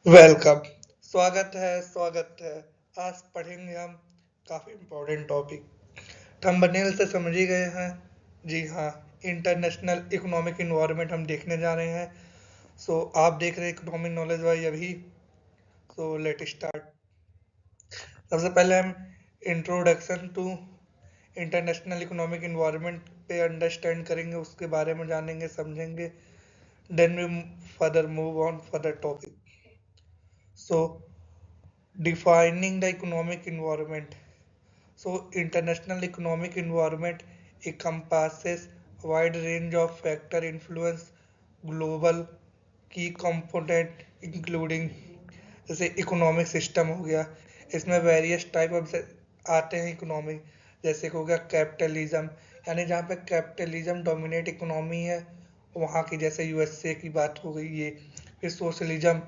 Welcome. स्वागत है। आज पढ़ेंगे हम काफी इम्पोर्टेंट टॉपिक। थंबनेल से समझ ही गए हैं। जी हाँ, इंटरनेशनल इकोनॉमिक इन्वायरमेंट हम देखने जा रहे हैं। आप देख रहे हैं इकोनॉमिक नॉलेज वाई अभी। Let start. सबसे पहले हम introduction to international economic environment पे अंडरस्टैंड करेंगे, उसके बारे में जानेंगे, समझेंगे। Then we further move on further topic. So defining the economic environment. International economic environment encompasses a wide range of factors influence global key component including जैसे economic system हो गया। इसमें वेरियस टाइप ऑफ आते हैं economic. जैसे हो गया capitalism, यानी जहाँ पे कैपिटलिज्म डोमिनेट इकोनॉमी है वहाँ की, जैसे यूएसए की बात हो गई ये। फिर सोशलिज्म,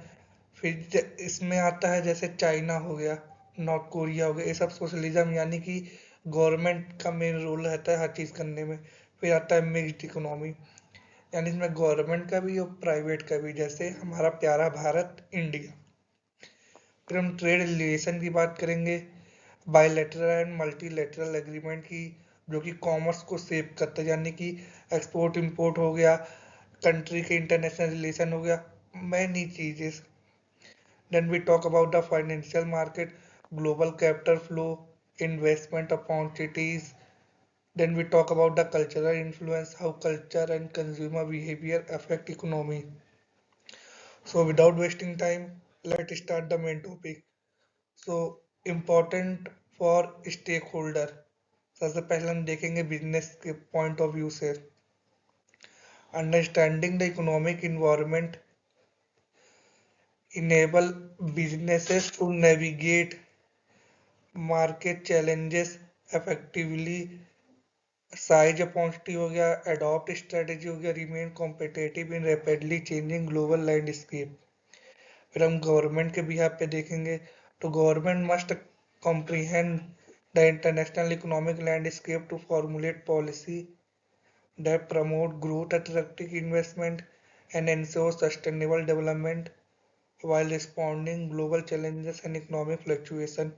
फिर इसमें आता है जैसे चाइना हो गया, नॉर्थ कोरिया हो गया। ये सब सोशलिज्म, यानी कि गवर्नमेंट का मेन रोल रहता है हर चीज़ करने में। फिर आता है मिक्स्ड इकोनॉमी, यानी इसमें गवर्नमेंट का भी और प्राइवेट का भी, जैसे हमारा प्यारा भारत इंडिया। फिर हम ट्रेड रिलेशन की बात करेंगे, बायलैटरल एंड मल्टीलैटरल एग्रीमेंट की, जो कि कॉमर्स को सेव करता है, यानी कि एक्सपोर्ट इंपोर्ट हो गया, कंट्री के इंटरनेशनल रिलेशन हो गया, मैनी चीजें। Then we talk about the financial market, global capital flow, investment opportunities. Then we talk about the cultural influence, how culture and consumer behavior affect economy. Without wasting time, let's start the main topic. Important for stakeholder. सबसे पहले हम देखेंगे business के point of view से। Understanding the economic environment enable businesses to navigate market challenges effectively. Seize opportunity हो गया, adopt strategy हो गया, remain competitive in rapidly changing global landscape. फिर हम गवर्नमेंट के बिहाफ पे देखेंगे, तो government must comprehend the international economic landscape to formulate policy that promote growth, attracting investment, and ensure sustainable development while responding global challenges and economic fluctuation.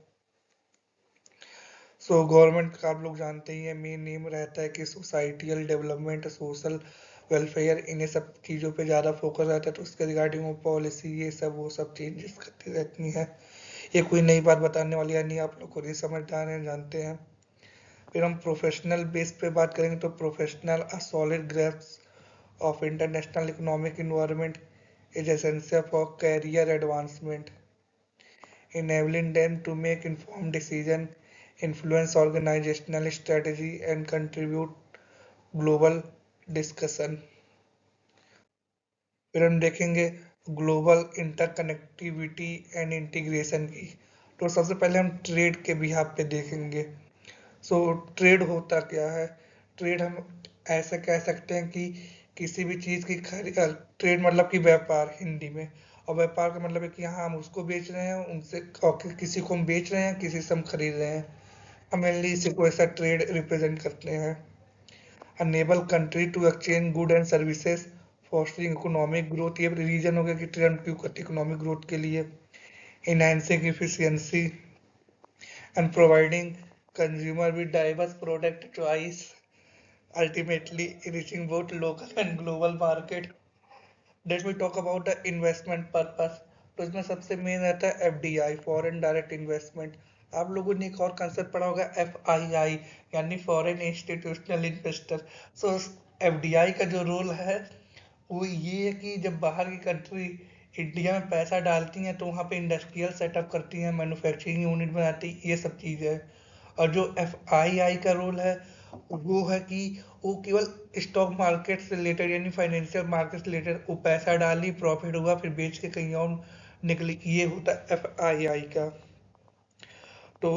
Government का आप लोग जानते ही हैं, मेन एम रहता है कि सोसाइटियल डेवलपमेंट, सोशल वेलफेयर, इन्हें सब चीज़ों पे ज़्यादा फोकस रहता है। तो उसके रिगार्डिंग वो पॉलिसी, ये सब वो सब चेंजेस करती रहती हैं। ये कोई नई बात बताने वाली है नहीं, आप लोग खुद ही समझदार हैं, जानते हैं। फिर हम प्रोफेशनल बेस पे बात करेंगे, तो professional a solid grasp of international economic environment is essential for career advancement, enabling them to make informed decisions, influence organizational strategy, and contribute global discussion. फिर हम देखेंगे ग्लोबल इंटरकनेक्टिविटी एंड इंटीग्रेशन की। तो सबसे पहले हम ट्रेड के behalf पे देखेंगे। ट्रेड होता क्या है? ट्रेड हम ऐसे कह सकते हैं कि किसी भी चीज़ की खरीद, ट्रेड मतलब कि व्यापार हिंदी में। और व्यापार का मतलब है कि हाँ, हम उसको बेच रहे हैं उनसे, और किसी को हम बेच रहे हैं, किसी से हम खरीद रहे हैं। हम मेनली इसी को ऐसा ट्रेड रिप्रेजेंट करते हैं। Enable country to exchange good and services, fostering economic growth. ये रीजन हो गया कि ट्रेड क्यों करते, इकोनॉमिक ग्रोथ के लिए। Enhancing efficiency and providing consumer with diverse product choice, ultimately reaching both local and global market. Let me talk about the investment purpose. तो इसमें सबसे मेन रहता है एफडीआई, फॉरेन डायरेक्ट इन्वेस्टमेंट। आप लोगों ने एक और कंसेप्ट पढ़ा होगा एफआईआई, यानी फॉरेन इंस्टीट्यूशनल इन्वेस्टर। सो एफडीआई का जो रोल है वो ये है कि जब बाहर की कंट्री इंडिया में पैसा डालती हैं तो वहाँ पे इंडस्ट्रियल सेटअप करती हैं, मैन्युफैक्चरिंग यूनिट बनाती, ये सब चीज़ है। और जो एफ आई आई का रोल है वो है कि वो केवल स्टॉक मार्केट से रिलेटेड, यानी फाइनेंशियल मार्केट से रिलेटेड, वो पैसा डाली, प्रॉफिट हुआ, फिर बेच के कहीं और निकली, ये होता है एफ आई आई का। तो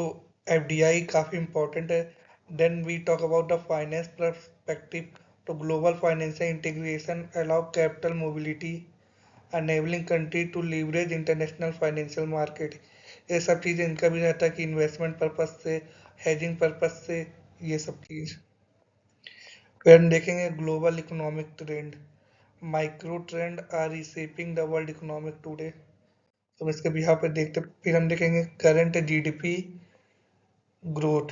एफ डी आई काफ़ी इंपॉर्टेंट है। Then we talk about the finance perspective. तो global financial integration allow capital mobility, enabling country to leverage international financial market. ये सब चीज़ें इनका भी रहता है कि इन्वेस्टमेंट पर्पज से, हेजिंग पर्पज से, ये सब चीज़। फिर हम देखेंगे global economic trend. Micro trend are reshaping the world economic today. तो इसके भी यहाँ पे देखते, फिर हम देखेंगे current GDP growth,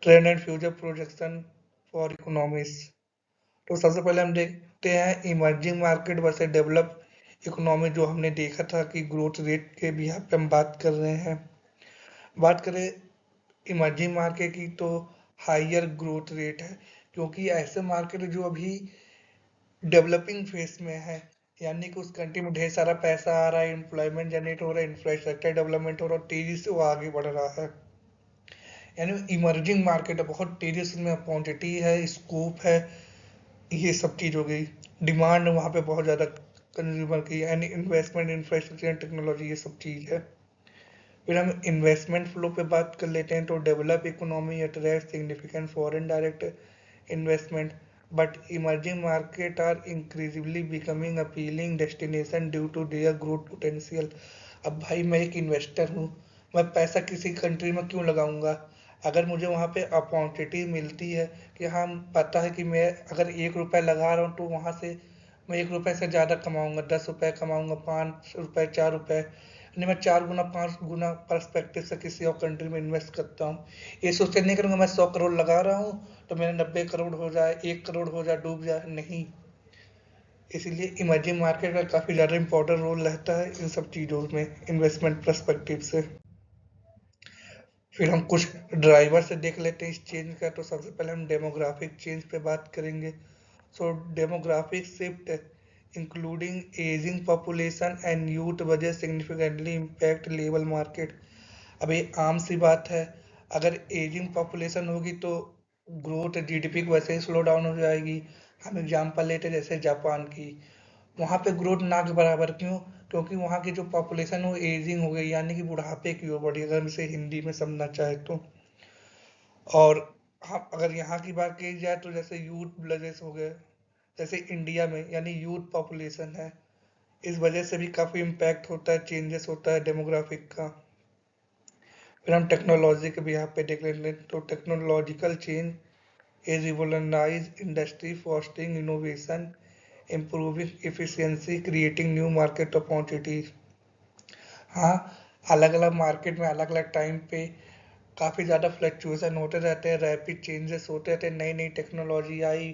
trend and future projection for economies. तो सबसे पहले हम देखते हैं emerging market versus develop economy, जो हमने देखा था कि ग्रोथ रेट के भी यहाँ पे हम बात कर रहे हैं। बात करें इमर्जिंग मार्केट की तो हाइयर ग्रोथ रेट है, क्योंकि ऐसे मार्केट जो अभी डेवलपिंग फेज में है, यानी कि उस कंट्री में ढेर सारा पैसा आ रहा है, एम्प्लॉयमेंट जनरेट हो रहा है, इंफ्रास्ट्रक्चर डेवलपमेंट हो रहा है, तेजी से वो आगे बढ़ रहा है। यानी इमर्जिंग मार्केट है, बहुत तेजी से में अपॉर्चुनिटी है, स्कोप है, ये सब चीज हो गई। डिमांड वहाँ पे बहुत ज़्यादा कंज्यूमर की, यानी इन्वेस्टमेंट इंफ्रास्ट्रक्चर एंड टेक्नोलॉजी, ये सब चीज़ है। फिर हम इन्वेस्टमेंट फ्लो पे बात कर लेते हैं। तो develop economy attract significant foreign direct investment, but emerging market are increasingly becoming appealing destination due to their growth potential. अब भाई मैं एक इन्वेस्टर हूँ, मैं पैसा किसी कंट्री में क्यों लगाऊंगा अगर मुझे वहाँ पे अपॉर्चुनिटी मिलती है कि हाँ, पता है कि मैं अगर 1 रुपया लगा रहा हूँ तो वहाँ से मैं 1 रुपये से ज़्यादा कमाऊंगा, 10 रुपये कमाऊंगा, 5 रुपये, 4 रुपये, यानी मैं 4 गुना 5 गुना पर्सपेक्टिव से किसी और कंट्री में इन्वेस्ट करता हूँ। ये सोच कर नहीं करूँगा मैं 100 करोड़ लगा रहा हूँ तो मेरे 90 करोड़ हो जाए, 1 करोड़ हो जाए, डूब जाए, नहीं। इसीलिए इमर्जिंग मार्केट का काफ़ी ज़्यादा इंपॉर्टेंट रोल रहता है इन सब चीज़ों में इन्वेस्टमेंट पर्सपेक्टिव से। फिर हम कुछ ड्राइवर से देख लेते हैं इस चेंज का। तो सबसे पहले हम डेमोग्राफिक चेंज पे बात करेंगे। So demographic shift including aging population and youth वजह सिग्निफिकेंटली इम्पैक्ट लेबर मार्केट। अब ये आम सी बात है, अगर एजिंग पॉपुलेशन होगी तो ग्रोथ जीडीपी की वैसे ही स्लो डाउन हो जाएगी। हम एग्जांपल लेते हैं जैसे जापान की, वहाँ पे ग्रोथ ना के बराबर क्यों? क्योंकि वहाँ की जो पॉपुलेशन है वो एजिंग हो गई, यानी कि बुढ़ापे की ओर बढ़ी, अगर हम इसे हिंदी में समझना चाहे तो। और हम अगर यहाँ की बात की जाए तो जैसे यूथ ब्लजेस हो गए, जैसे इंडिया में यानी यूथ पॉपुलेशन है, इस वजह से भी काफ़ी इम्पैक्ट होता है, चेंजेस होता है डेमोग्राफिक का। फिर हम टेक्नोलॉजी के भी यहाँ पे देख लेते हैं। तो technological change is revolutionise industry, fostering innovation, improving efficiency, creating new market opportunities. हाँ, अलग अलग मार्केट में अलग अलग टाइम पे काफ़ी ज़्यादा फ्लक्चुएशन होते रहते हैं, रैपिड चेंजेस होते रहते हैं, नई नई टेक्नोलॉजी आई,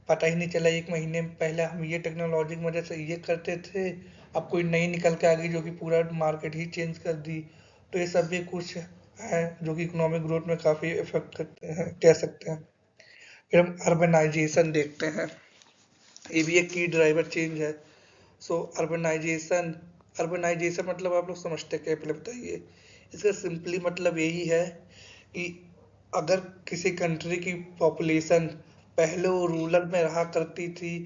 पता ही नहीं चला 1 महीने पहले हम ये टेक्नोलॉजी की वजह से ये करते थे, अब कोई नई निकल के आ गई जो कि पूरा मार्केट ही चेंज कर दी। तो ये सब भी कुछ है जो कि इकोनॉमिक ग्रोथ में काफ़ी इफेक्ट करते हैं, कह सकते हैं। फिर हम अर्बनाइजेशन देखते हैं, ये भी एक की ड्राइवर चेंज है। सो अर्बनाइजेशन, अर्बनाइजेशन मतलब आप लोग समझते क्या, पहले बताइए। इसका सिंपली मतलब यही है कि अगर किसी कंट्री की पॉपुलेशन पहले वो रूरल में रहा करती थी,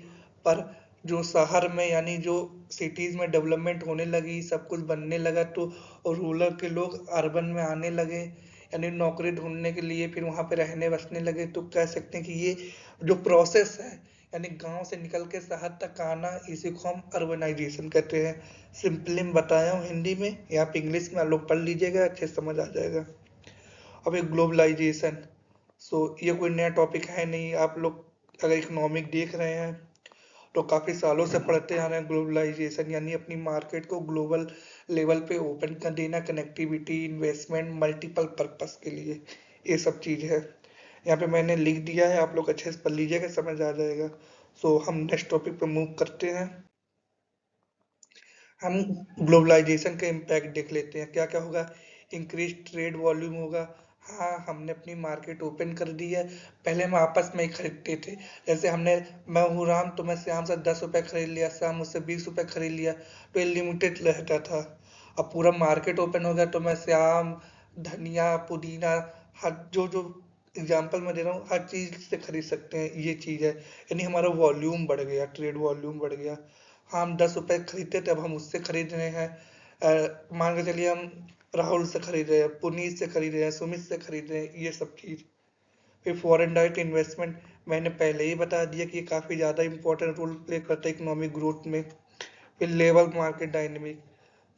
पर जो शहर में यानी जो सिटीज में डेवलपमेंट होने लगी, सब कुछ बनने लगा, तो रूरल के लोग अर्बन में आने लगे, यानी नौकरी ढूंढने के लिए फिर वहाँ पे रहने बसने लगे। तो कह सकते हैं कि ये जो प्रोसेस है, यानी गांव से निकल के शहर तक आना, इसी को हम अर्बनाइजेशन कहते हैं। सिंपली मैं बताया हूँ हिंदी में, यहाँ पे इंग्लिश में आप लोग पढ़ लीजिएगा, अच्छे से समझ आ जाएगा। अब एक ग्लोबलाइजेशन, सो ये कोई नया टॉपिक है नहीं, आप लोग अगर इकोनॉमिक देख रहे हैं तो काफ़ी सालों से पढ़ते आ रहे हैं। ग्लोबलाइजेशन यानी अपनी मार्केट को ग्लोबल लेवल पे ओपन कर देना, कनेक्टिविटी, इन्वेस्टमेंट, मल्टीपल पर्पस के लिए, ये सब चीज़ है। यहाँ पे मैंने लिख दिया है, आप लोग अच्छे से पढ़ लीजिएगा, समझ आ जाएगा। सो हम नेक्स्ट टॉपिक पे मूव करते हैं। हम ग्लोबलाइजेशन का इम्पैक्ट देख लेते हैं, क्या क्या होगा। इंक्रीज ट्रेड वॉल्यूम होगा। हाँ, हमने अपनी मार्केट ओपन कर दी है। पहले हम आपस में ही खरीदते थे, जैसे हमने, मैं हूँ राम तो मैं श्याम से 10 रुपये खरीद लिया, श्याम मुझसे 20 रुपये खरीद लिया, तो ये लिमिटेड रहता था। अब पूरा मार्केट ओपन हो गया तो मैं श्याम, धनिया, पुदीना, हर जो जो एग्जाम्पल मैं दे रहा हूँ, हर चीज़ से खरीद सकते हैं, ये चीज़ है। यानी हमारा वॉल्यूम बढ़ गया, ट्रेड वॉल्यूम बढ़ गया। हाँ, हम 10 रुपए खरीदते थे, अब हम उससे खरीद रहे हैं, मान के चलिए हम राहुल से खरीद रहे हैं, पुनीत से खरीद रहे हैं, सुमित से खरीद रहे हैं, ये सब चीज़। फिर फॉरेन डायरेक्ट इन्वेस्टमेंट, मैंने पहले ही बता दिया कि ये काफ़ी ज़्यादा इंपॉर्टेंट रोल प्ले करता है इकोनॉमिक ग्रोथ में। फिर labour market dynamic,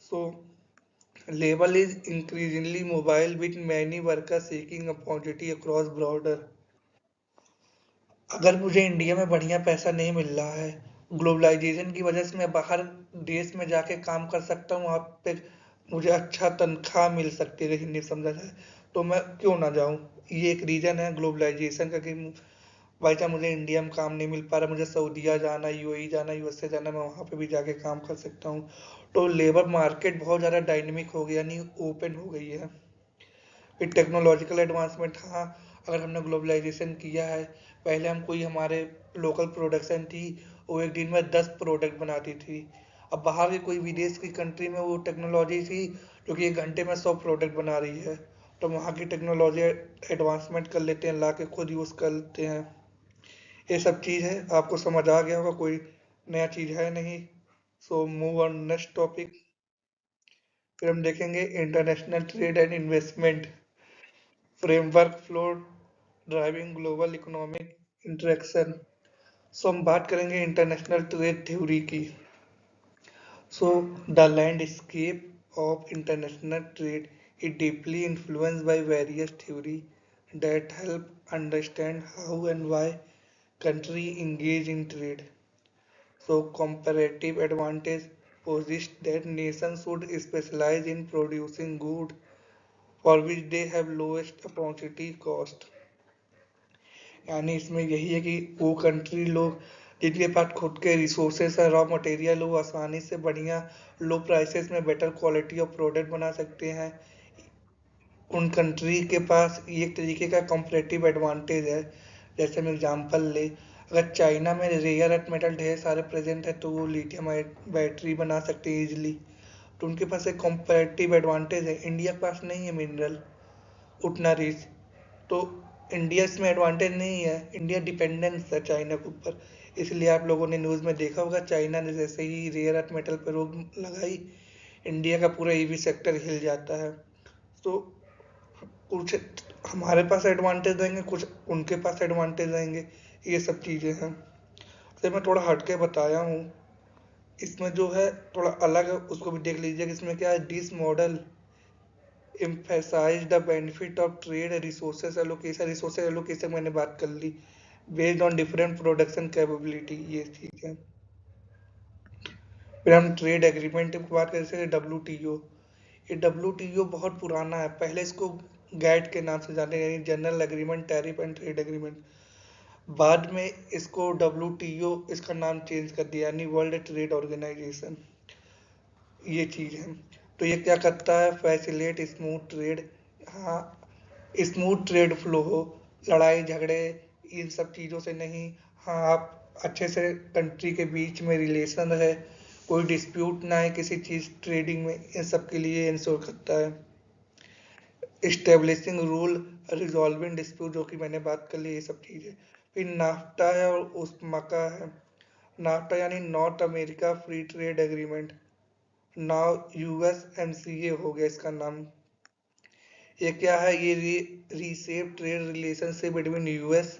so labour is increasingly mobile with many workers seeking opportunity across border. अगर मुझे इंडिया में बढ़िया पैसा नहीं मिल रहा है, ग्लोबलाइजेशन की वजह से मैं बाहर देश में जाके काम कर सकता हूँ, वहाँ पे मुझे अच्छा तनख्वाह मिल सकती है, हिंदी समझा जाए तो मैं क्यों ना जाऊँ। ये एक रीजन है ग्लोबलाइजेशन का कि भाई साहब मुझे इंडिया में काम नहीं मिल पा रहा, मुझे सऊदीया जाना, यूएई जाना, यूएसए जाना, मैं वहाँ पे भी जाके काम कर सकता हूँ। तो लेबर मार्केट बहुत ज़्यादा डायनेमिक हो गया, यानी ओपन हो गई है। फिर टेक्नोलॉजिकल एडवांसमेंट, हाँ, अगर हमने ग्लोबलाइजेशन किया है, पहले हम कोई हमारे लोकल प्रोडक्शन थी, वो एक दिन में 10 प्रोडक्ट बनाती थी। अब बाहर की कोई विदेश की कंट्री में वो टेक्नोलॉजी थी जो कि 1 घंटे में 100 प्रोडक्ट बना रही है। तो वहाँ की टेक्नोलॉजी एडवांसमेंट कर लेते हैं, ला के खुद यूज़ कर लेते हैं। ये सब चीज़ है, आपको समझ आ गया होगा, कोई नया चीज़ है नहीं। So move on next topic. फिर हम देखेंगे international trade and investment framework flow driving global economic interaction. So हम बात करेंगे इंटरनेशनल ट्रेड थ्योरी की। So, the landscape of international trade is deeply influenced by various theories that help understand how and why countries engage in trade. So, comparative advantage posits that nations should specialize in producing goods for which they have lowest opportunity cost. यानी इसमें यही है कि वो country लोग जिनके पास खुद के रिसोर्सेस है, रॉ मटेरियल, वो आसानी से बढ़िया लो प्राइसेस में बेटर क्वालिटी ऑफ प्रोडक्ट बना सकते हैं। उन कंट्री के पास ये एक तरीके का कंपैरेटिव एडवांटेज है। जैसे हम एग्जांपल ले, अगर चाइना में रेयर अर्थ मेटल ढेर सारे प्रेजेंट है तो वो लिथियम बैटरी बना सकते हैं इजिली। तो उनके पास एक कंपैरेटिव एडवांटेज है। इंडिया के पास नहीं है मिनरल उतना रिच, तो इंडिया इसमें एडवांटेज नहीं है। इंडिया डिपेंडेंस है चाइना के ऊपर। इसलिए आप लोगों ने न्यूज़ में देखा होगा, चाइना ने जैसे ही रेयर अर्थ मेटल पर रोक लगाई, इंडिया का पूरा ईवी सेक्टर हिल जाता है। तो कुछ हमारे पास एडवांटेज रहेंगे, कुछ उनके पास एडवांटेज रहेंगे। ये सब चीज़ें हैं, तो मैं थोड़ा हट के बताया हूँ। इसमें जो है थोड़ा अलग है, उसको भी देख लीजिए कि इसमें क्या है। This model emphasize the benefit of trade resources allocation। Resources allocation मैंने बात कर ली, based on different production capability, ये ठीक है। फिर हम ट्रेड एग्रीमेंट की बात कर सकते हैं, डब्ल्यू। ये डब्ल्यू बहुत पुराना है, पहले इसको गैट के नाम से जाने, यानी general agreement tariff and trade agreement. बाद में इसको डब्ल्यू इसका नाम चेंज कर दिया, यानी वर्ल्ड ट्रेड ऑर्गेनाइजेशन। ये चीज़ है। तो ये क्या करता है, फैसिलेट स्मूथ ट्रेड। हाँ, स्मूथ ट्रेड फ्लो हो, लड़ाई झगड़े इन सब चीज़ों से नहीं। हाँ, आप अच्छे से कंट्री के बीच में रिलेशन है, कोई डिस्प्यूट ना है किसी चीज़ ट्रेडिंग में, इन सब के लिए इंश्योर करता है। इस्टेब्लिशिंग रूल रिजॉल्विंग डिस्प्यूट, जो कि मैंने बात कर ली, ये सब चीज़ें। फिर नाफ्टा है और उस्माका है। नाफ्टा यानी North America free trade agreement, now USMCA हो गया इसका नाम। ये क्या है, ये reshape trade relationship between US,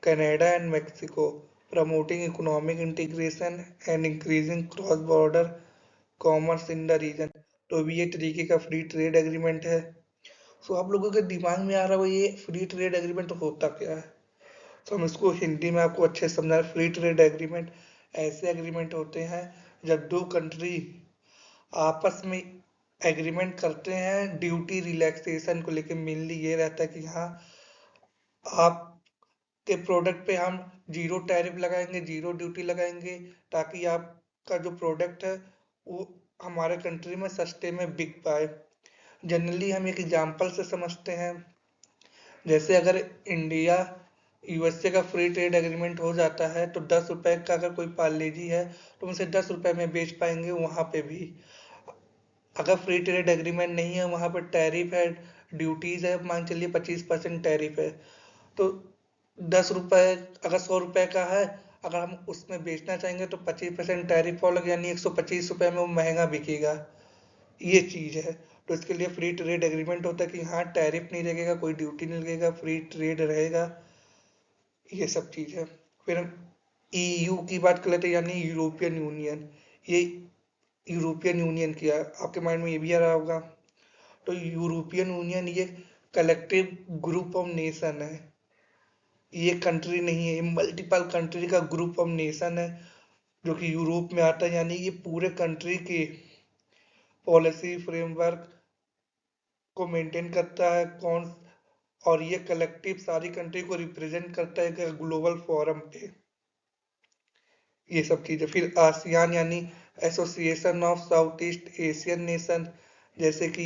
Canada and Mexico, promoting economic integration and increasing cross border commerce in the region. तो भी ये तरीके का फ्री ट्रेड एग्रीमेंट है। सो आप लोगों के दिमाग में आ रहा हो ये फ्री ट्रेड एग्रीमेंट होता क्या है। तो हम इसको हिंदी में आपको अच्छे से समझा। फ्री ट्रेड एग्रीमेंट ऐसे एग्रीमेंट होते हैं जब दो कंट्री आपस में एग्रीमेंट करते हैं ड्यूटी रिलैक्सेशन को लेके। मेनली ये रहता है कि हाँ, आपके प्रोडक्ट पे हम जीरो टैरिफ लगाएंगे, जीरो ड्यूटी लगाएंगे, ताकि आपका जो प्रोडक्ट है वो हमारे कंट्री में सस्ते में बिक पाए। जनरली हम एक एग्जांपल से समझते हैं, जैसे अगर इंडिया यूएसए का फ्री ट्रेड एग्रीमेंट हो जाता है तो 10 रुपए का अगर कोई पार्लेजी है तो उसे 10 रुपए में बेच पाएंगे वहां पे भी। अगर फ्री ट्रेड एग्रीमेंट नहीं है, वहां पर टैरिफ है, ड्यूटीज है, मान चलिए 25% टैरिफ है, तो 10 रुपए, अगर 100 रुपए का है, अगर हम उसमें बेचना चाहेंगे तो 25% टैरिफ अलग, यानी 125 रुपए में वो महंगा बिकेगा। ये चीज है। तो इसके लिए फ्री ट्रेड एग्रीमेंट होता है कि हाँ, टैरिफ नहीं लगेगा, कोई ड्यूटी नहीं लगेगा, फ्री ट्रेड रहेगा। ये सब चीज है। फिर हम ईयू की बात कर लेते हैं, यानी यूरोपियन यूनियन। ये यूरोपियन यूनियन किया, आपके माइंड में ये भी आ रहा होगा। तो यूरोपियन यूनियन ये कलेक्टिव ग्रुप ऑफ नेशन है, ये कंट्री नहीं है, ये मल्टीपल कंट्री का ग्रुप ऑफ नेशन है। जो कि यूरोप में आता है, यानी ये पूरे कंट्री के पॉलिसी फ्रेमवर्क को मेंटेन करता है कौन, और ये कलेक्टिव सारी कंट्री को रिप्रेजेंट करता है एक ग्लोबल फोरम पे। ये सब चीजें फिर आसियान यानी association of south east Asian nation, जैसे कि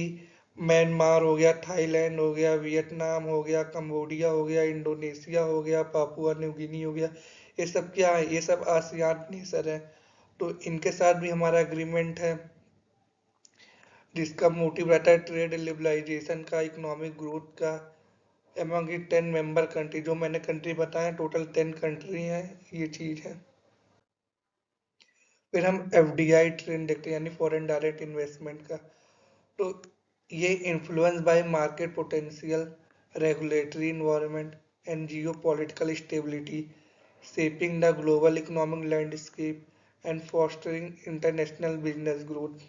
म्यांमार हो गया, थाईलैंड हो गया, वियतनाम हो गया, कंबोडिया हो गया, इंडोनेशिया हो गया, पापुआ न्यू गिनी हो गया। ये सब क्या है, ये सब आसियान नेशन है। तो इनके साथ भी हमारा एग्रीमेंट है, जिसका मोटिव रहता है ट्रेड लिबरलाइजेशन का, इकोनॉमिक ग्रोथ का। एमंग 10 मेंबर कंट्री, जो मैंने कंट्री बताया टोटल 10 कंट्री हैं, ये चीज है। फिर हम एफडीआई ट्रेंड देखते हैं, यानी फॉरेन डायरेक्ट इन्वेस्टमेंट का। तो ये influence by market potential, regulatory environment and Jio political stability, shaping the global economic landscape and fostering international business growth.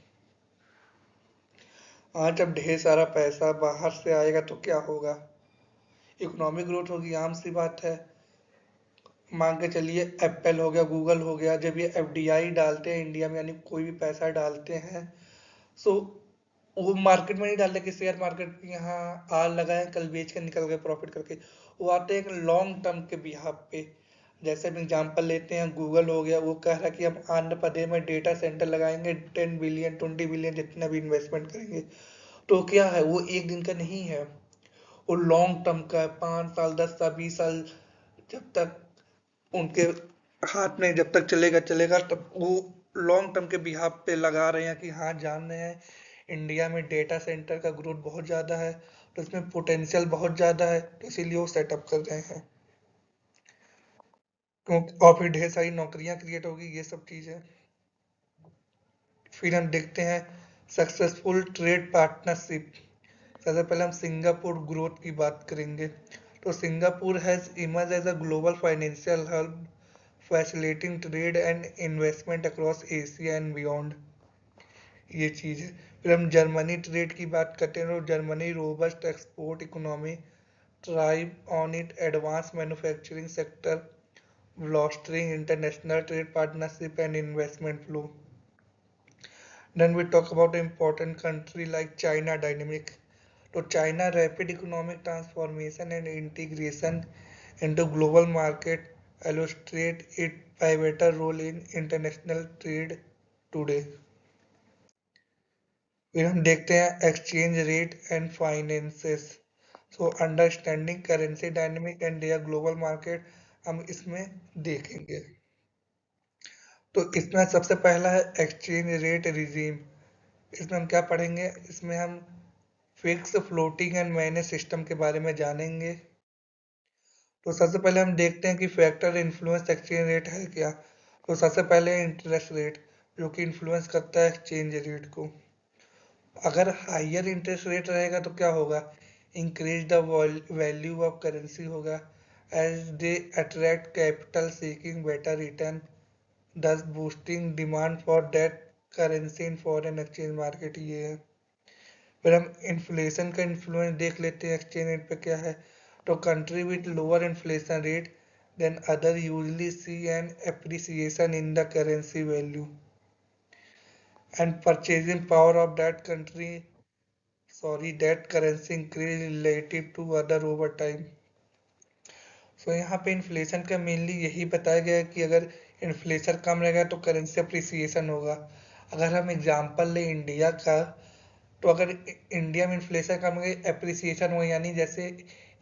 आज जब ढेर सारा पैसा बाहर से आएगा तो क्या होगा, इकोनॉमिक ग्रोथ होगी, आम सी बात है। मान के चलिए एप्पल हो गया, गूगल हो गया, जब ये एफडीआई डालते हैं इंडिया में, यानी कोई भी पैसा डालते हैं, सो वो मार्केट में नहीं डालते कि शेयर मार्केट यहाँ आज लगाए कल बेच के निकल गए प्रॉफिट करके। वो आते हैं एक लॉन्ग टर्म के बिहाफ पे। जैसे हम एग्जांपल लेते हैं, गूगल हो गया, वो कह रहा है कि हम आंध्र प्रदेश में डेटा सेंटर लगाएंगे, 10 बिलियन 20 बिलियन जितना भी इन्वेस्टमेंट करेंगे। तो क्या है, वो एक दिन का नहीं है, वो लॉन्ग टर्म का है, 5 साल 10 साल 20 साल, जब तक उनके हाथ में जब तक चलेगा चलेगा, तब वो लॉन्ग टर्म के बिहाफ पे लगा रहे हैं कि हाँ जान रहे हैं इंडिया में डेटा सेंटर का ग्रोथ बहुत ज़्यादा है, तो इसमें पोटेंशियल बहुत ज़्यादा है, तो इसीलिए वो सेटअप कर रहे हैं। क्योंकि और फिर ढेर सारी नौकरियां क्रिएट होगी, ये सब चीज़ें। फिर हम देखते हैं सक्सेसफुल ट्रेड पार्टनरशिप। सबसे पहले हम सिंगापुर ग्रोथ की बात करेंगे। तो Singapore has emerge as a global financial hub, facilitating trade and investment across Asia and beyond. ये चीज़ है। फिर हम जर्मनी ट्रेड की बात करते हैं, तो Germany robust export economy, thrive on it advance manufacturing sector, fostering international trade partnership and investment flow. Then we talk about an important country like China dynamic. So China rapid economic transformation and integration into global market illustrate its pivotal role in international trade today. फिर हम देखते हैं exchange rate and finances. So understanding currency dynamic and their global market, हम इसमें देखेंगे। तो इसमें सबसे पहला है एक्सचेंज रेट रिजीम। इसमें हम क्या पढ़ेंगे, इसमें हम fix floating and manage system के बारे में जानेंगे। तो सबसे पहले हम देखते हैं कि फैक्टर इन्फ्लुएंस एक्सचेंज रेट है क्या। तो सबसे पहले इंटरेस्ट रेट, जो कि इन्फ्लुएंस करता है एक्सचेंज रेट को। अगर हाइयर इंटरेस्ट रेट रहेगा तो क्या होगा, increase the value of currency होगा, as they attract capital seeking better return, thus boosting demand for that currency in foreign exchange market। ये है। फिर हम इन्फ्लेशन का इन्फ्लुएंस देख लेते हैं एक्सचेंज रेट पे क्या है। तो country with lower inflation rate then other usually see an appreciation in the currency value and purchasing power of that country, sorry that currency increase relative to other over time. So यहाँ पे inflation का mainly यही बताया गया है कि अगर inflation कम रहेगा तो करेंसी अप्रिसिएशन होगा। अगर हम एग्जांपल लें इंडिया का, तो अगर इंडिया में इन्फ्लेशन कम हो अप्रिसिएशन हो, यानी जैसे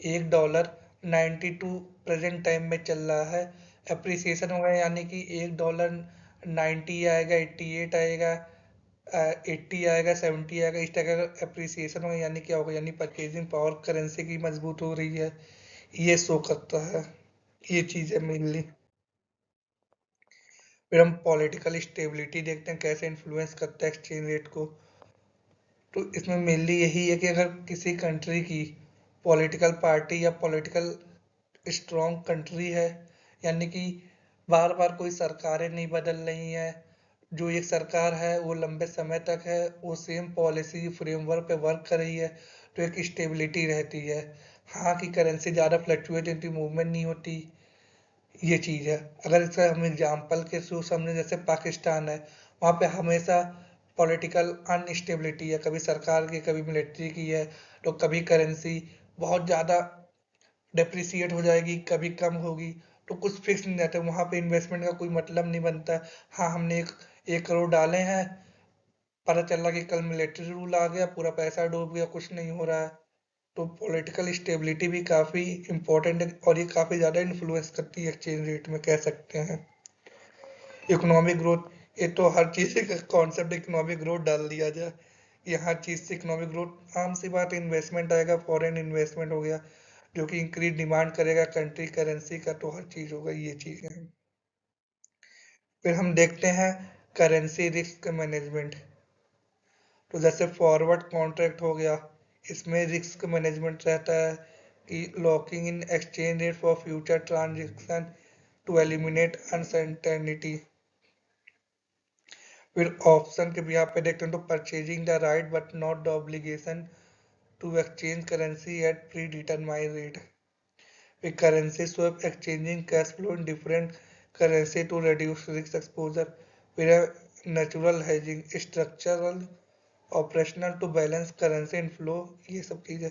$1 92 प्रेजेंट टाइम में चल रहा है, अप्रिसिएशन होगा यानी कि $1 90 आएगा, 88 आएगा, 80 आएगा, 70 आएगा, इस तरह का अप्रिसिएशन होगा, यानी क्या होगा, यानी परचेजिंग पावर करेंसी की मजबूत हो रही है, ये शो करता है। ये चीज़ है मेनली। फिर हम पॉलिटिकल स्टेबिलिटी देखते हैं कैसे इन्फ्लुएंस करता है एक्सचेंज रेट को। तो इसमें मेनली यही है कि अगर किसी कंट्री की पॉलिटिकल पार्टी या पॉलिटिकल स्ट्रॉन्ग कंट्री है, यानी कि बार बार कोई सरकारें नहीं बदल रही हैं, जो एक सरकार है वो लंबे समय तक है, वो सेम पॉलिसी फ्रेमवर्क पे वर्क कर रही है, तो एक स्टेबिलिटी रहती है। हाँ, की करेंसी ज़्यादा फ्लक्चुएट होती, मूवमेंट नहीं होती, ये चीज़ है। अगर इसका हम एग्जाम्पल के थ्रू समझे, जैसे पाकिस्तान है, वहाँ पे हमेशा पॉलिटिकल अनस्टेबिलिटी है, कभी सरकार की कभी मिलिट्री की है, तो कभी करेंसी बहुत ज़्यादा डेप्रिसिएट हो जाएगी, कभी कम होगी, तो कुछ फिक्स नहीं रहता। वहाँ पे इन्वेस्टमेंट का कोई मतलब नहीं बनता। हाँ, हमने 1 करोड़ डाले हैं, पता चला कि कल मिलिट्री रूल आ गया, पूरा पैसा डूब गया, कुछ नहीं हो रहा है। तो पॉलिटिकल स्टेबिलिटी भी काफ़ी इंपॉर्टेंट है, और ये काफ़ी ज़्यादा इन्फ्लुएंस करती है एक्सचेंज रेट में, कह सकते हैं। इकोनॉमिक ग्रोथ, ये तो हर चीज़ का कॉन्सेप्ट इकोनॉमिक ग्रोथ डाल दिया जाए। ये हर चीज़ से इकोनॉमिक ग्रोथ, आम सी बात, इन्वेस्टमेंट आएगा, फॉरेन इन्वेस्टमेंट हो गया, जो कि इंक्रीज डिमांड करेगा कंट्री करेंसी का, तो हर चीज़ होगा, ये चीज़ें हैं। फिर हम देखते हैं करेंसी रिस्क मैनेजमेंट। तो जैसे फॉरवर्ड कॉन्ट्रैक्ट हो गया, इसमें रिस्क मैनेजमेंट रहता है कि locking in exchange rate for future transaction to eliminate uncertainty. फिर ऑप्शन के भी यहाँ पे देखते हैं, तो purchasing the right but not the obligation to exchange currency at predetermined rate. फिर currency swap, exchanging cash flow in different currency to reduce risk exposure. फिर natural hedging, structural operational to balance currency inflow, ये सब चीज़ें।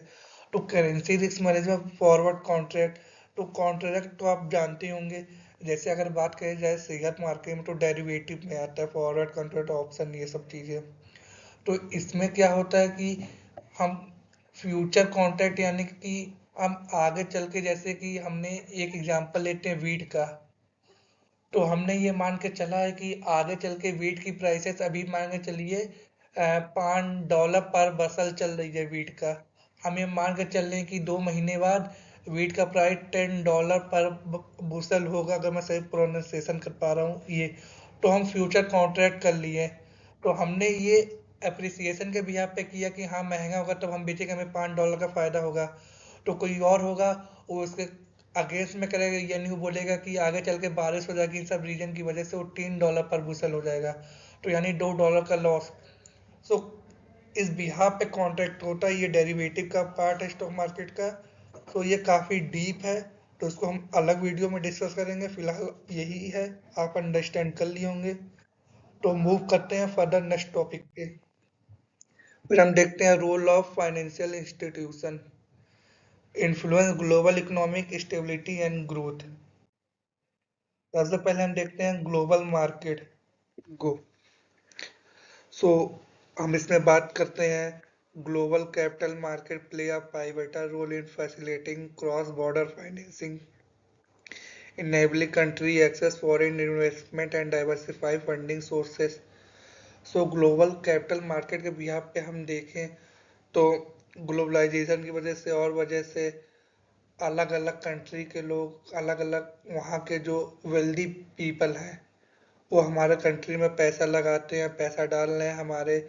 तो currency risk management, forward contract, तो contract तो आप जानते होंगे। जैसे अगर बात करें जाए शेयर मार्केट में, तो डेरिवेटिव में आता है फॉरवर्ड कॉन्ट्रैक्ट, ऑप्शन, ये सब चीज़ें। तो इसमें क्या होता है कि हम फ्यूचर कॉन्ट्रैक्ट, यानी कि हम आगे चल के, जैसे कि हमने एक एग्जांपल लेते हैं वीट का, तो हमने ये मान के चला है कि आगे चल के वीट की प्राइसेस, अभी मान के चलिए $5 पर बसल चल रही है वीट का। हम ये मान के चल रहे हैं कि 2 महीने बाद वीट का प्राइस $10 पर बुशल होगा, अगर मैं सही प्रोनाउंसिएशन कर पा रहा हूँ ये। तो हम फ्यूचर कॉन्ट्रैक्ट कर लिए, तो हमने ये अप्रिसिएशन के बिहाफ पे किया कि हाँ महंगा होगा तब हम बेचेंगे, हमें $5 का फायदा होगा। तो कोई और होगा, वो उसके अगेंस्ट में करेगा, यानी वो बोलेगा कि आगे चल के बारिश हो जाएगी इन सब रीजन की वजह से, वो $3 पर बुशल हो जाएगा, तो यानी $2 का लॉस। सो इस बिहाफ पे कॉन्ट्रैक्ट होता है, ये डेरिवेटिव का पार्ट है स्टॉक मार्केट का। तो ये काफ़ी डीप है, तो इसको हम अलग वीडियो में डिस्कस करेंगे, फिलहाल यही है, आप अंडरस्टैंड कर लिए होंगे। तो मूव करते हैं फर्दर नेक्स्ट टॉपिक पे। फिर हम देखते हैं role of financial institution influence global economic stability and growth. सबसे पहले हम देखते हैं ग्लोबल मार्केट को। सो हम इसमें बात करते हैं, global capital market play a pivotal role in facilitating cross border financing, enabling country access foreign investment and diversify funding sources। So global capital market के बिहाफ पे हम देखें, तो ग्लोबलाइजेशन की वजह से और वजह से अलग अलग कंट्री के लोग, अलग अलग वहाँ के जो वेल्दी पीपल हैं, वो हमारे कंट्री में पैसा लगाते हैं, पैसा डाल रहे हैं हमारे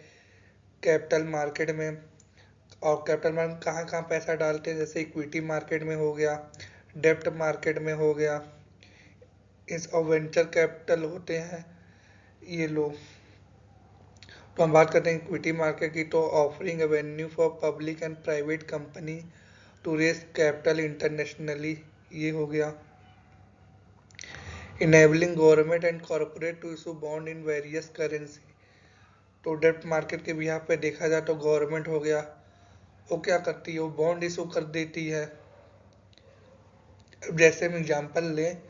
कैपिटल मार्केट में। और कैपिटल मार्केट कहाँ कहाँ पैसा डालते हैं, जैसे इक्विटी मार्केट में हो गया, डेप्ट मार्केट में हो गया, इस और वेंचर कैपिटल होते हैं ये लोग। तो हम बात करते हैं इक्विटी मार्केट की, तो offering avenue for public and private company to raise capital internationally, ये हो गया। Enabling government and corporate to issue bond in various currency. तो डेप्ट मार्केट के भी यहाँ पे देखा जाए तो गवर्नमेंट हो गया, वो क्या करती है, वो बॉन्ड इशू कर देती है। जैसे हम एग्जांपल लें,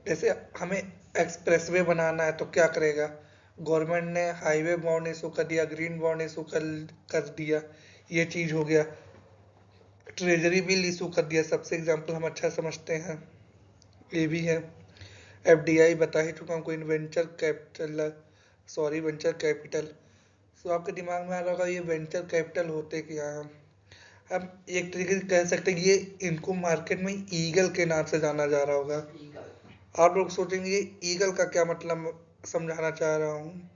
जैसे हमें एक्सप्रेसवे बनाना है, तो क्या करेगा, गवर्नमेंट ने हाईवे बॉन्ड इशू कर दिया, ग्रीन बॉन्ड इशू कर दिया, ये चीज़ हो गया। ट्रेजरी बिल इशू कर दिया, सबसे एग्जांपल हम अच्छा समझते हैं, ये भी है। एफडीआई बता ही चुका हूँ, कोई venture capital, sorry venture capital. तो आपके दिमाग में आ रहा होगा ये वेंचर कैपिटल होते क्या हैं। हम एक तरीके से कह सकते हैं, ये इनको मार्केट में ईगल के नाम से जाना जा रहा होगा। आप लोग सोचेंगे ये ईगल का क्या मतलब समझाना चाह रहा हूँ।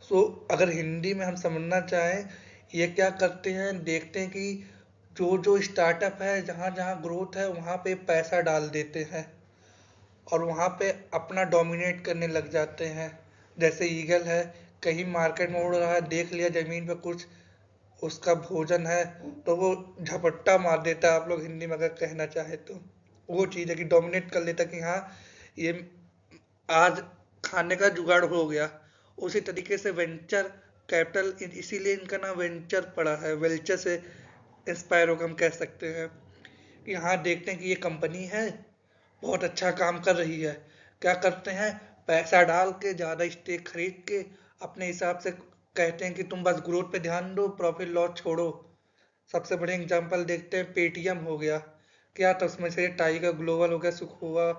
सो अगर हिंदी में हम समझना चाहें, ये क्या करते हैं, देखते हैं कि जो जो स्टार्टअप है, जहाँ जहाँ ग्रोथ है, वहाँ पे पैसा डाल देते हैं और वहाँ पे अपना डोमिनेट करने लग जाते हैं। जैसे ईगल है, कहीं मार्केट में उड़ रहा है, देख लिया जमीन पे कुछ उसका भोजन है, तो वो झपट्टा मार देता है, आप लोग हिंदी में अगर कहना चाहे तो। वो चीज़ है कि डोमिनेट कर लेता कि हाँ ये आज खाने का जुगाड़ हो गया। उसी तरीके से वेंचर कैपिटल, इसीलिए इनका नाम वेंचर पड़ा है, वेंचर से इंस्पायर होकर हम कह सकते हैं कि हाँ देखते हैं कि ये कंपनी है बहुत अच्छा काम कर रही है, क्या करते हैं पैसा डाल के ज़्यादा स्टेक खरीद के अपने हिसाब से कहते हैं कि तुम बस ग्रोथ पे ध्यान दो, प्रॉफिट लॉस छोड़ो। सबसे बड़े एग्जांपल देखते हैं, पेटीएम हो गया, क्या था उसमें से टाइगर ग्लोबल हो गया, सुखोवा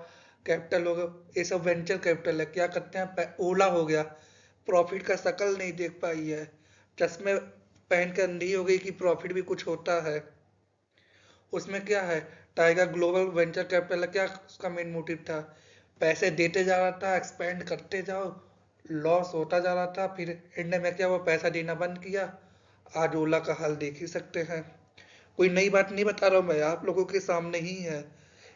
कैपिटल हो गया, ये सब वेंचर कैपिटल है। क्या करते हैं ओला हो गया, प्रॉफिट का शकल नहीं देख पाई है, चश्मे पहन के अंधी हो गई कि प्रॉफिट भी कुछ होता है। उसमें क्या है, टाइगर ग्लोबल वेंचर कैपिटल क्या उसका मेन मोटिव था, पैसे देते जा रहा था, एक्सपेंड करते जाओ, लॉस होता जा रहा था, फिर एंड में क्या वो पैसा देना बंद किया। आज ओला का हाल देख ही सकते हैं। कोई नई बात नहीं बता रहा हूँ मैं, आप लोगों के सामने ही है,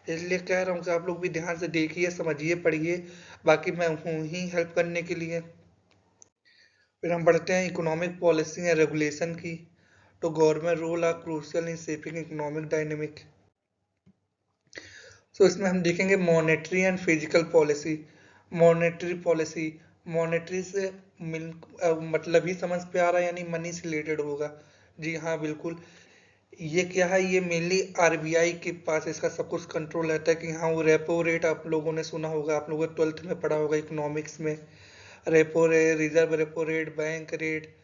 इसलिए कह रहा हूँ कि आप लोग भी ध्यान से देखिए, समझिए, पढ़िए। बाकी मैं हूँ ही हेल्प करने के लिए। फिर हम बढ़ते हैं इकोनॉमिक पॉलिसी एंड रेगुलेशन की। तो government role are crucial in shaping economic dynamic. So इसमें हम देखेंगे monetary and physical policy. Monetary policy, monetary से मतलब ही समझ पे आ रहा है, यानी मनी से रिलेटेड होगा। जी हाँ बिल्कुल। ये क्या है, ये मेनली आरबीआई के पास इसका सब कुछ कंट्रोल रहता है कि हाँ वो रेपो रेट, आप लोगों ने सुना होगा, आप लोगों ने 12th में पढ़ा होगा इकोनॉमिक्स में। Repo rate, reserve repo rate, bank rate,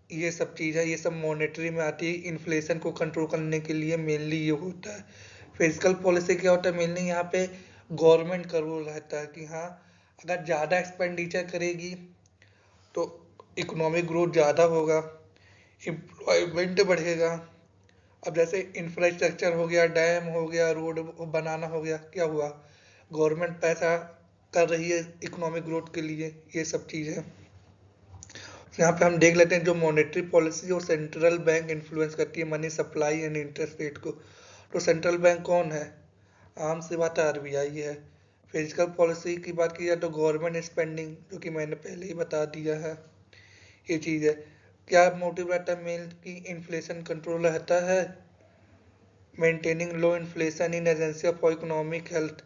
ये सब चीज़ है, ये सब मॉनेटरी में आती है। इन्फ्लेशन को कंट्रोल करने के लिए मेनली ये होता है। फिजिकल पॉलिसी क्या होता है, मेनली यहाँ पे गवर्नमेंट का रोल रहता है कि हाँ अगर ज़्यादा एक्सपेंडिचर करेगी तो इकोनॉमिक ग्रोथ ज़्यादा होगा, एम्प्लॉयमेंट बढ़ेगा। अब जैसे इंफ्रास्ट्रक्चर हो गया, डैम हो गया, रोड बनाना हो गया, क्या हुआ, गवर्नमेंट पैसा कर रही है इकोनॉमिक ग्रोथ के लिए, ये सब चीज़ है। यहाँ पे हम देख लेते हैं जो मॉनेटरी पॉलिसी और सेंट्रल बैंक इन्फ्लुएंस करती है money supply and interest rate को। तो सेंट्रल बैंक कौन है, आम सी बात है आरबीआई है। फिजिकल पॉलिसी की बात की जाए तो गवर्नमेंट स्पेंडिंग, जो कि मैंने पहले ही बता दिया है, ये चीज़ है। क्या मोटिव रहता है मेन की, इन्फ्लेशन कंट्रोल रहता है, maintaining low inflation in agency for economic health.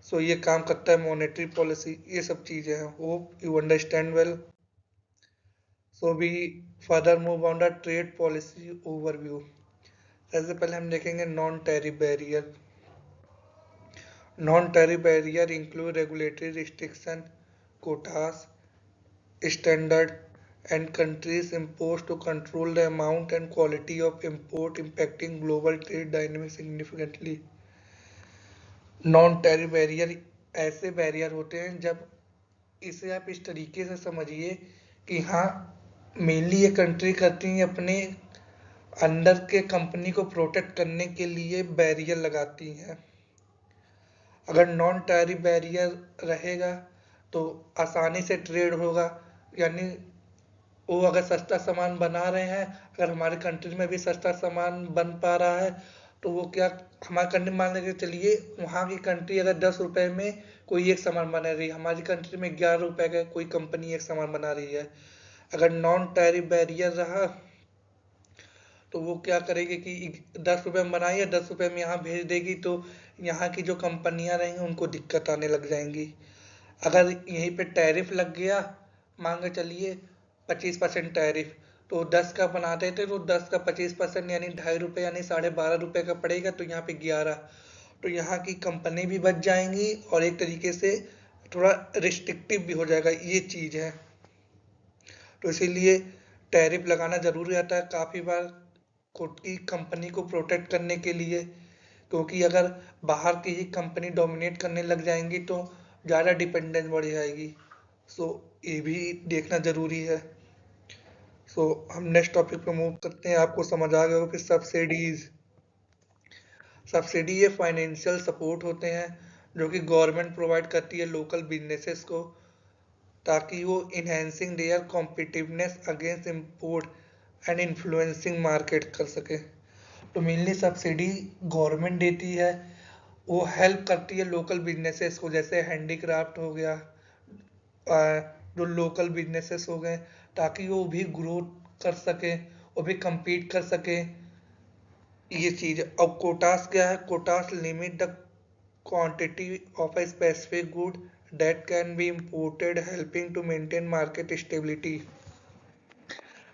So ये काम करता है मॉनेटरी पॉलिसी, ये सब चीज़ें हैं। Hope you understand well. So we further move on the trade policy overview. सबसे पहले हम देखेंगे non tariff barrier. Non tariff barrier include regulatory restriction, quotas, standard, and countries imposed to control the amount and quality of import impacting global trade dynamics significantly। Non tariff barrier ऐसे barrier होते हैं जब, इसे आप इस तरीके से समझिए कि हाँ मेनली ये कंट्री करती हैं अपने अंदर के कंपनी को प्रोटेक्ट करने के लिए बैरियर लगाती हैं। अगर नॉन टैरिफ बैरियर रहेगा तो आसानी से ट्रेड होगा, यानी वो अगर सस्ता सामान बना रहे हैं, अगर हमारे कंट्री में भी सस्ता सामान बन पा रहा है तो वो क्या, हमारी कंट्री मान लेके चलिए, वहाँ की कंट्री अगर 10 रुपए में कोई एक सामान बना रही है, हमारी कंट्री में 11 रुपए का कोई कंपनी एक सामान बना रही है। अगर नॉन टैरिफ बैरियर रहा तो वो क्या करेगी कि 10 रुपए में बनाई है, 10 रुपए में यहाँ भेज देगी, तो यहाँ की जो कंपनियां रहेंगी उनको दिक्कत आने लग जाएंगी। अगर यहीं पे टैरिफ लग गया, मान के चलिए 25% टैरिफ, तो 10 का बनाते थे तो 10 का 25% यानी 2.5 रुपये, यानी 12.5 रुपये का पड़ेगा, तो यहाँ पे 11। तो यहाँ की कंपनी भी बच जाएंगी और एक तरीके से थोड़ा रिस्ट्रिक्टिव भी हो जाएगा, ये चीज़ है। तो इसीलिए टैरिफ लगाना जरूरी रहता है काफ़ी बार खुद की कंपनी को प्रोटेक्ट करने के लिए, क्योंकि अगर बाहर की ही कंपनी डोमिनेट करने लग जाएंगी तो ज़्यादा डिपेंडेंस बढ़ जाएगी। सो ये भी देखना ज़रूरी है। सो हम नेक्स्ट टॉपिक पे मूव करते हैं। आपको समझ आ गया होगा कि सब्सिडीज, सब्सिडी ये फाइनेंशियल सपोर्ट होते हैं जो कि गवर्नमेंट प्रोवाइड करती है लोकल बिजनेसेस को, ताकि वो enhancing their competitiveness against import and influencing market कर सके। तो मेनली सब्सिडी गवर्नमेंट देती है, वो हेल्प करती है लोकल बिजनेसेस को, जैसे हैंडीक्राफ्ट हो गया, जो लोकल बिजनेसेस हो गए, ताकि वो भी ग्रोथ कर सके, वो भी compete कर सके ये चीज है। अब कोटास क्या है? Quotas limit the quantity of a specific good that can be imported, helping to maintain market stability.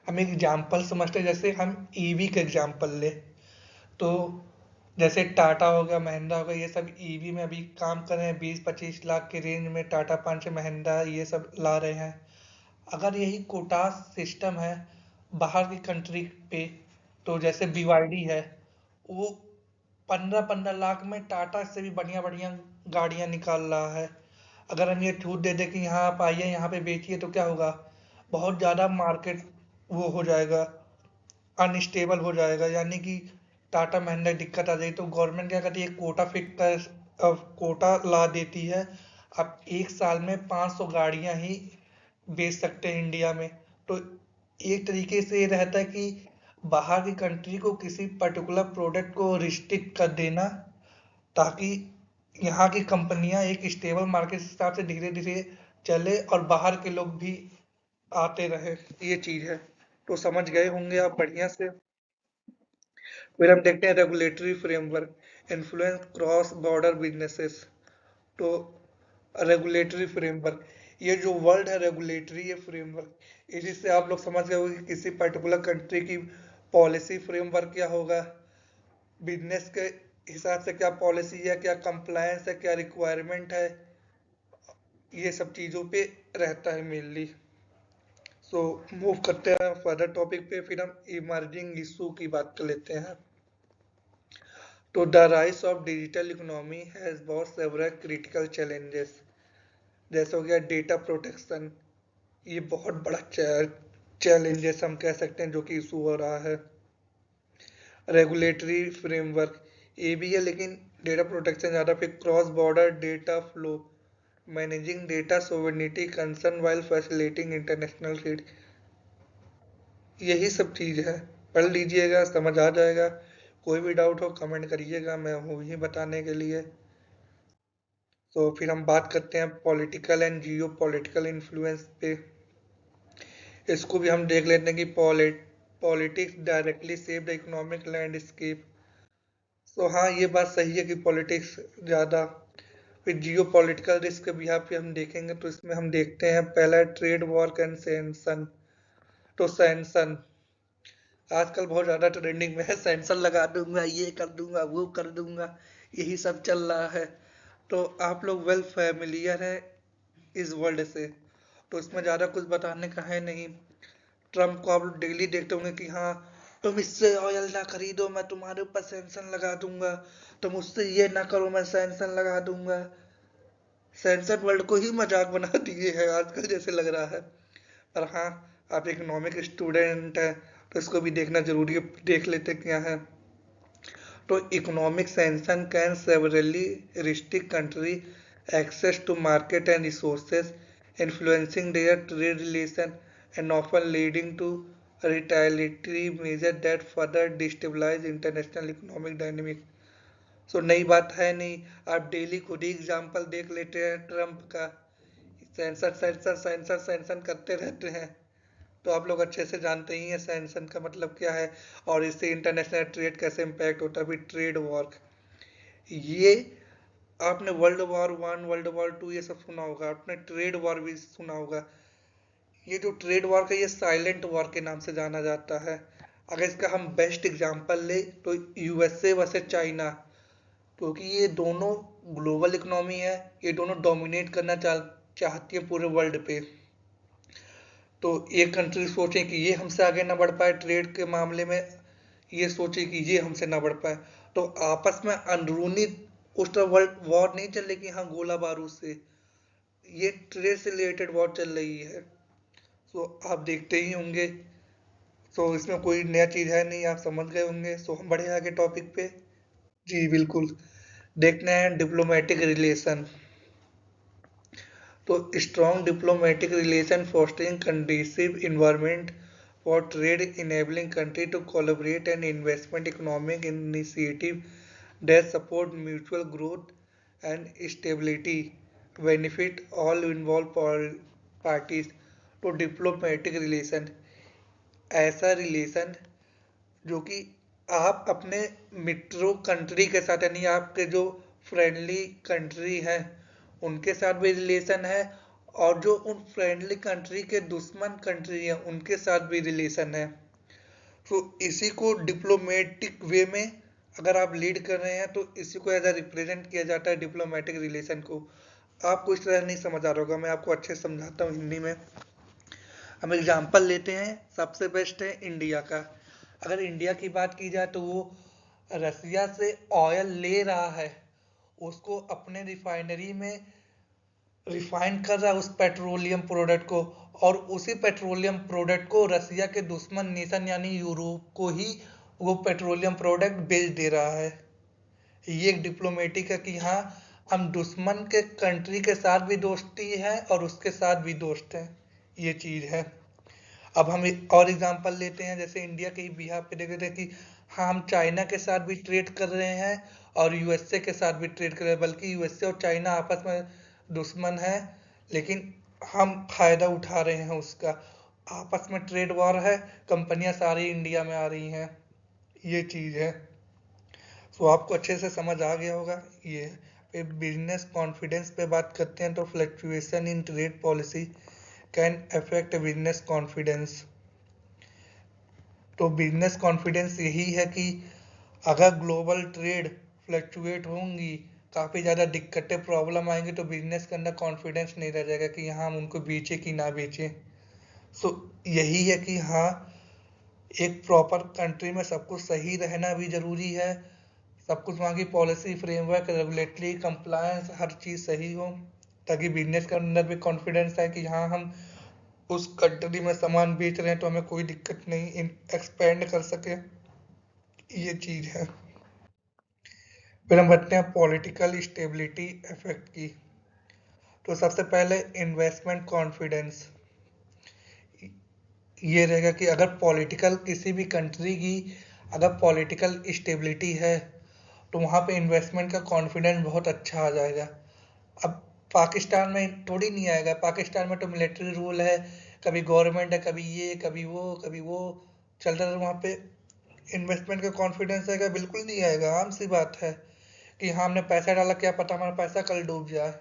हम एग्जाम्पल समझते हैं, जैसे हम ईवी का एग्जाम्पल ले, तो जैसे टाटा हो गया, महिंद्रा हो गया, ये सब ईवी में अभी काम कर रहे हैं, 20-25 लाख के रेंज में टाटा पंच, महिंद्रा ये सब ला रहे हैं। अगर यही कोटास सिस्टम है बाहर की कंट्री पे, तो जैसे BYD है, वो 15-15 लाख में टाटा से भी बढ़िया बढ़िया गाड़ियां निकाल रहा है। अगर हम ये छूट दे दें कि यहाँ आप आइए, यहाँ पे बेचिए, तो क्या होगा? बहुत ज़्यादा मार्केट वो हो जाएगा, अनस्टेबल हो जाएगा, यानी कि टाटा महिंद्रा दिक्कत आ जाएगी। तो गवर्नमेंट क्या करती है? कोटा फिट कर, कोटा ला देती है। अब एक साल में 500 गाड़ियां ही बेच सकते हैं इंडिया में। तो एक तरीके से ये रहता है कि बाहर की कंट्री को किसी पर्टिकुलर प्रोडक्ट को रिस्ट्रिक्ट कर देना, ताकि यहाँ की कंपनियां एक स्टेबल मार्केट के हिसाब से धीरे धीरे चले और बाहर के लोग भी आते रहे। ये चीज है। तो समझ गए होंगे आप बढ़िया से। फिर हम देखते हैं regulatory framework, influence cross border businesses. तो रेगुलेटरी फ्रेमवर्क, ये जो वर्ड है रेगुलेटरी, ये फ्रेमवर्क, इसी से आप लोग समझ गए होंगे कि किसी पर्टिकुलर कंट्री की पॉलिसी फ्रेमवर्क क्या होगा, बिजनेस के हिसाब से क्या पॉलिसी है, क्या कंप्लायंस है, क्या रिक्वायरमेंट है, ये सब चीज़ों पे रहता है मेनली। सो मूव करते हैं फर्दर टॉपिक पे, फिर हम इमर्जिंग इशू की बात कर लेते हैं। तो the rise of digital economy has bot several critical challenges, जैसे हो गया डेटा प्रोटेक्शन, ये बहुत बड़ा चैलेंजेस हम कह सकते हैं जो कि इशू हो रहा है। रेगुलेटरी फ्रेमवर्क, ये भी है, लेकिन डेटा प्रोटेक्शन ज़्यादा। फिर cross border data flow, managing data sovereignty concern while facilitating international trade, यही सब चीज़ है। पढ़ लीजिएगा, समझ आ जाएगा। कोई भी डाउट हो कमेंट करिएगा, मैं हूँ ही बताने के लिए। तो फिर हम बात करते हैं political and Jio political influence पे। इसको भी हम देख लेते हैं कि politics directly save the economic landscape. तो हाँ, ये बात सही है कि पॉलिटिक्स ज़्यादा। फिर जियो पॉलिटिकल रिस्क के बिहार पे हम देखेंगे, तो इसमें हम देखते हैं पहला ट्रेड वॉर एंड सैंक्शन। तो सैंक्शन आजकल बहुत ज़्यादा ट्रेंडिंग में है, सैंक्शन लगा दूंगा, ये कर दूंगा, वो कर दूंगा, यही सब चल रहा है। तो आप लोग वेल फैमिलियर है इस वर्ल्ड से, तो इसमें ज़्यादा कुछ बताने का है नहीं। ट्रम्प को आप लोग डेली देखते होंगे कि हाँ, तुम इससे ऑयल ना खरीदो, मैं तुम्हारे ऊपर सैंक्शन लगा दूंगा, तुम उससे ये ना करो, मैं सैंक्शन लगा दूंगा। सैंक्शन वर्ल्ड को ही मजाक बना दिए है आजकल, जैसे लग रहा है। पर हाँ, आप इकोनॉमिक स्टूडेंट हैं, तो इसको भी देखना जरूरी है, देख लेते क्या है। तो economic sanction can severally restrict country access to market and resources, influencing their trade relation and often leading to retaliatory measures that further destabilize international economic dynamics. सो नई बात है नहीं, आप डेली खुद ही एग्जाम्पल देख लेते हैं ट्रम्प का, सेंसर सेंसर सेंसर सेंसर करते रहते हैं। तो आप लोग अच्छे से जानते ही हैं सैंक्शन का मतलब क्या है, और इससे इंटरनेशनल ट्रेड कैसे इम्पैक्ट होता है। भी ट्रेड वॉर, ये आपने वर्ल्ड वॉर 1, वर्ल्ड वॉर 2 ये सब सुना होगा, आपने ट्रेड वॉर भी सुना होगा। ये जो ट्रेड वॉर का, ये साइलेंट वॉर के नाम से जाना जाता है। अगर इसका हम बेस्ट एग्जांपल ले, तो यूएसए वर्सेस चाइना, क्योंकि ये दोनों ग्लोबल इकोनॉमी है, ये दोनों डोमिनेट करना चाहती है पूरे वर्ल्ड पे। तो एक कंट्री सोचे कि ये हमसे आगे ना बढ़ पाए ट्रेड के मामले में, ये सोचे कि ये हमसे ना बढ़ पाए, तो आपस में अंदरूनी उस तरह वर्ल्ड वॉर नहीं चल रही कि हाँ गोला बारूद से, ये ट्रेड से रिलेटेड वॉर चल रही है। सो आप देखते ही होंगे। सो इसमें कोई नया चीज़ है नहीं, आप समझ गए होंगे। सो हम बढ़े आगे टॉपिक पे। जी बिल्कुल। देखते हैं डिप्लोमेटिक रिलेशन। तो strong diplomatic relation fostering conducive environment for trade enabling country to collaborate and investment economic initiative that support mutual growth and stability benefit all involved parties। तो डिप्लोमेटिक रिलेशन ऐसा relation जो कि आप अपने मित्रों country के साथ यानी आपके जो फ्रेंडली कंट्री है उनके साथ भी रिलेशन है, और जो उन फ्रेंडली कंट्री के दुश्मन कंट्री है उनके साथ भी रिलेशन है। तो इसी को डिप्लोमेटिक वे में अगर आप लीड कर रहे हैं तो इसी को एज अ रिप्रेजेंट किया जाता है, डिप्लोमेटिक रिलेशन को। आपको इस तरह नहीं समझ आ रहा होगा, मैं आपको अच्छे से समझाता हूँ हिंदी में। हम एग्जाम्पल लेते हैं, सबसे बेस्ट है इंडिया का। अगर इंडिया की बात की जाए तो वो रसिया से ऑयल ले रहा है, उसको अपने रिफाइनरी में रिफाइन कर रहा है उस पेट्रोलियम प्रोडक्ट को, और उसी पेट्रोलियम प्रोडक्ट को रसिया के दुश्मन नेशन यानी यूरोप को ही वो पेट्रोलियम प्रोडक्ट बेच दे रहा है। ये एक डिप्लोमेटिक है कि हाँ, हम दुश्मन के कंट्री के साथ भी दोस्ती है और उसके साथ भी दोस्त हैं, ये चीज़ है। अब हम एक और एग्जांपल लेते हैं, जैसे इंडिया के ही बिहार पे देखते हैं कि हाँ, हम चाइना के साथ भी ट्रेड कर रहे हैं और यूएसए के साथ भी ट्रेड कर रहे हैं, बल्कि यूएसए और चाइना आपस में दुश्मन है, लेकिन हम फायदा उठा रहे हैं उसका। आपस में ट्रेड वॉर है, कंपनियां सारी इंडिया में आ रही हैं, ये चीज़ है। तो आपको अच्छे से समझ आ गया होगा ये। फिर बिजनेस कॉन्फिडेंस पे बात करते हैं, तो fluctuation in trade policy can affect business confidence. तो बिजनेस कॉन्फिडेंस यही है कि अगर ग्लोबल ट्रेड फ्लक्चुएट होंगी, काफ़ी ज़्यादा दिक्कतें प्रॉब्लम आएंगी, तो बिजनेस के अंदर कॉन्फिडेंस नहीं रह जाएगा कि हाँ, हम उनको बेचें कि ना बेचें। सो यही है कि हाँ, एक प्रॉपर कंट्री में सब कुछ सही रहना भी ज़रूरी है, सब कुछ वहाँ की पॉलिसी फ्रेमवर्क रेगुलेटरी कंप्लायंस हर चीज़ सही हो, ताकि बिजनेस के अंदर भी कॉन्फिडेंस है कि हाँ, हम उस कंट्री में सामान बेच रहे हैं तो हमें कोई दिक्कत नहीं, एक्सपेंड कर सके, ये चीज़ है। फिर हम बढ़ते हैं पॉलिटिकल स्टेबिलिटी इफेक्ट की। तो सबसे पहले इन्वेस्टमेंट कॉन्फिडेंस ये रहेगा कि अगर पॉलिटिकल किसी भी कंट्री की अगर पॉलिटिकल स्टेबिलिटी है तो वहाँ पे इन्वेस्टमेंट का कॉन्फिडेंस बहुत अच्छा आ जाएगा। अब पाकिस्तान में थोड़ी नहीं आएगा, पाकिस्तान में तो मिलिट्री रूल है, कभी गवर्नमेंट है, कभी ये कभी वो चल रहा है, वहाँ पे इन्वेस्टमेंट का कॉन्फिडेंस आएगा? बिल्कुल नहीं आएगा। आम सी बात है कि हाँ, हमने पैसा डाला, क्या पता हमारा पैसा कल डूब जाए,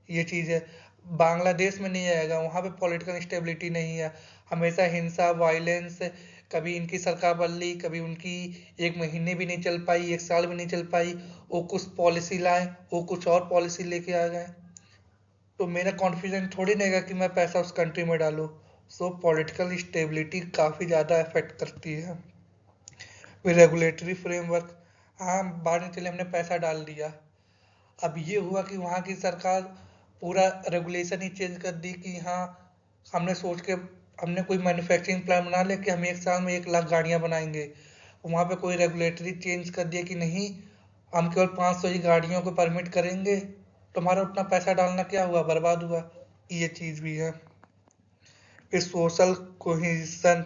ये चीज़ है। बांग्लादेश में नहीं आएगा, वहाँ पे पॉलिटिकल स्टेबिलिटी नहीं है, हमेशा हिंसा वायलेंस, कभी इनकी सरकार बदली, कभी उनकी, 1 महीने भी नहीं चल पाई, 1 साल भी नहीं चल पाई, वो कुछ पॉलिसी लाए, वो कुछ और पॉलिसी लेके आ गए, तो मेरा कॉन्फिडेंस थोड़ी रहेगा कि मैं पैसा उस कंट्री में डालूँ। सो पॉलिटिकल स्टेबिलिटी काफ़ी ज़्यादा अफेक्ट करती है। फिर रेगुलेटरी फ्रेमवर्क, हाँ, बाद में चले हमने पैसा डाल दिया, अब ये हुआ कि वहाँ की सरकार पूरा रेगुलेशन ही चेंज कर दी कि हाँ, हमने सोच के हमने कोई मैन्युफैक्चरिंग प्लान बना लिया कि हम 1 साल में 1 लाख गाड़ियाँ बनाएंगे, वहाँ पे कोई रेगुलेटरी चेंज कर दिया कि नहीं, हम केवल 500 ही गाड़ियों को परमिट करेंगे, तुम्हारा उतना पैसा डालना क्या हुआ, बर्बाद हुआ, ये चीज़ भी है। फिर सोशल कोहेसन,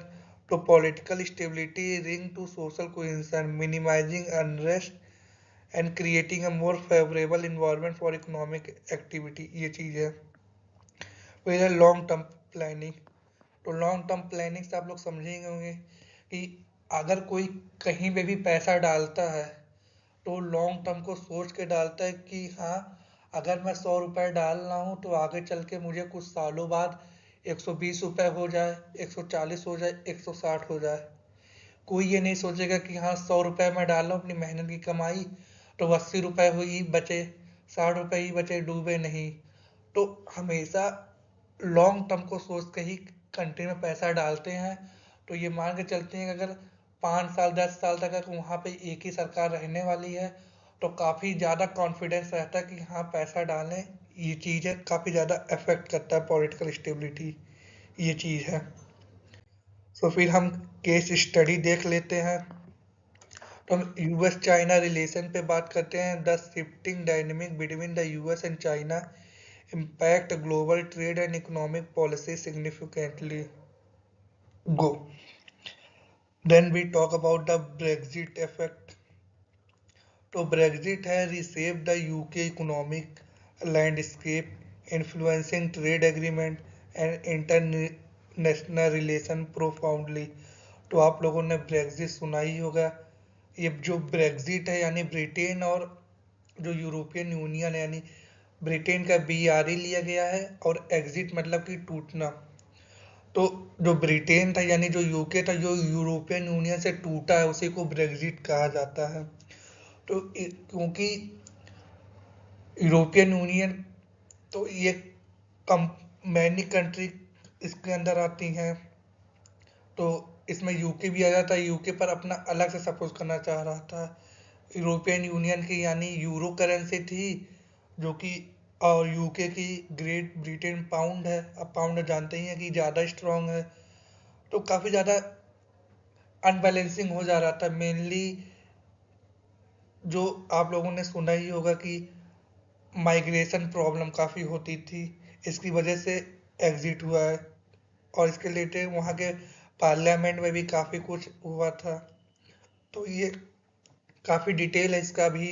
तो political stability bring to social cohesion, minimizing unrest and creating a more favourable environment for economic activity, ये चीज़ है। फिर है लॉन्ग टर्म प्लानिंग। तो लॉन्ग टर्म प्लानिंग से आप लोग समझेंगे होंगे कि अगर कोई कहीं पे भी पैसा डालता है तो लॉन्ग टर्म को सोच के डालता है कि हाँ, अगर मैं 100 रुपये डाल रहा हूँ तो आगे चल के मुझे कुछ सालों बाद 120 रुपये हो जाए, 140 हो जाए, 160 हो जाए। कोई ये नहीं सोचेगा कि हाँ, 100 रुपये मैं डाल रहा हूँ अपनी मेहनत की कमाई, तो 80 रुपये ही बचे, 60 रुपये ही बचे, डूबे नहीं। तो हमेशा लॉन्ग टर्म को सोच के ही कंट्री में पैसा डालते हैं। तो ये मान के चलते हैं कि अगर 5 साल 10 साल तक अगर वहाँ पे एक ही सरकार रहने वाली है तो काफ़ी ज़्यादा कॉन्फिडेंस रहता है कि हाँ, पैसा डालें, ये चीज़ है, काफ़ी ज़्यादा अफेक्ट करता है पॉलिटिकल स्टेबिलिटी, ये चीज़ है। तो फिर हम केस स्टडी देख लेते हैं। तो हम यूएस चाइना रिलेशन पे बात करते हैं। The shifting dynamic between the US and China impact global trade and economic policy significantly. Go. Then we talk about the Brexit effect. तो ब्रेग्जिट है reshape the UK economic landscape, influencing trade agreement and international relation profoundly. तो आप लोगों ने Brexit सुना ही होगा, ये जो ब्रेग्जिट है यानी ब्रिटेन और जो यूरोपियन यूनियन है यानी ब्रिटेन का BRE लिया गया है, और एग्जिट मतलब कि टूटना। तो जो ब्रिटेन था यानी जो यूके था, जो यूरोपियन यूनियन से टूटा है, उसी को ब्रेग्जिट कहा जाता है। तो क्योंकि यूरोपियन यूनियन, तो ये कम मैनी कंट्री इसके अंदर आती हैं, तो इसमें यूके भी आ जाता है। यूके पर अपना अलग से सपोज करना चाह रहा था। यूरोपियन यूनियन की यानी यूरो करेंसी थी, जो कि, और यूके की ग्रेट ब्रिटेन पाउंड है। अब पाउंड जानते ही हैं कि ज़्यादा स्ट्रांग है। तो काफ़ी ज़्यादा अनबैलेंसिंग हो जा रहा था। मेनली जो आप लोगों ने सुना ही होगा कि माइग्रेशन प्रॉब्लम काफ़ी होती थी, इसकी वजह से एग्जिट हुआ है। और इसके रिलेटेड वहाँ के पार्लियामेंट में भी काफ़ी कुछ हुआ था। तो ये काफ़ी डिटेल है इसका भी,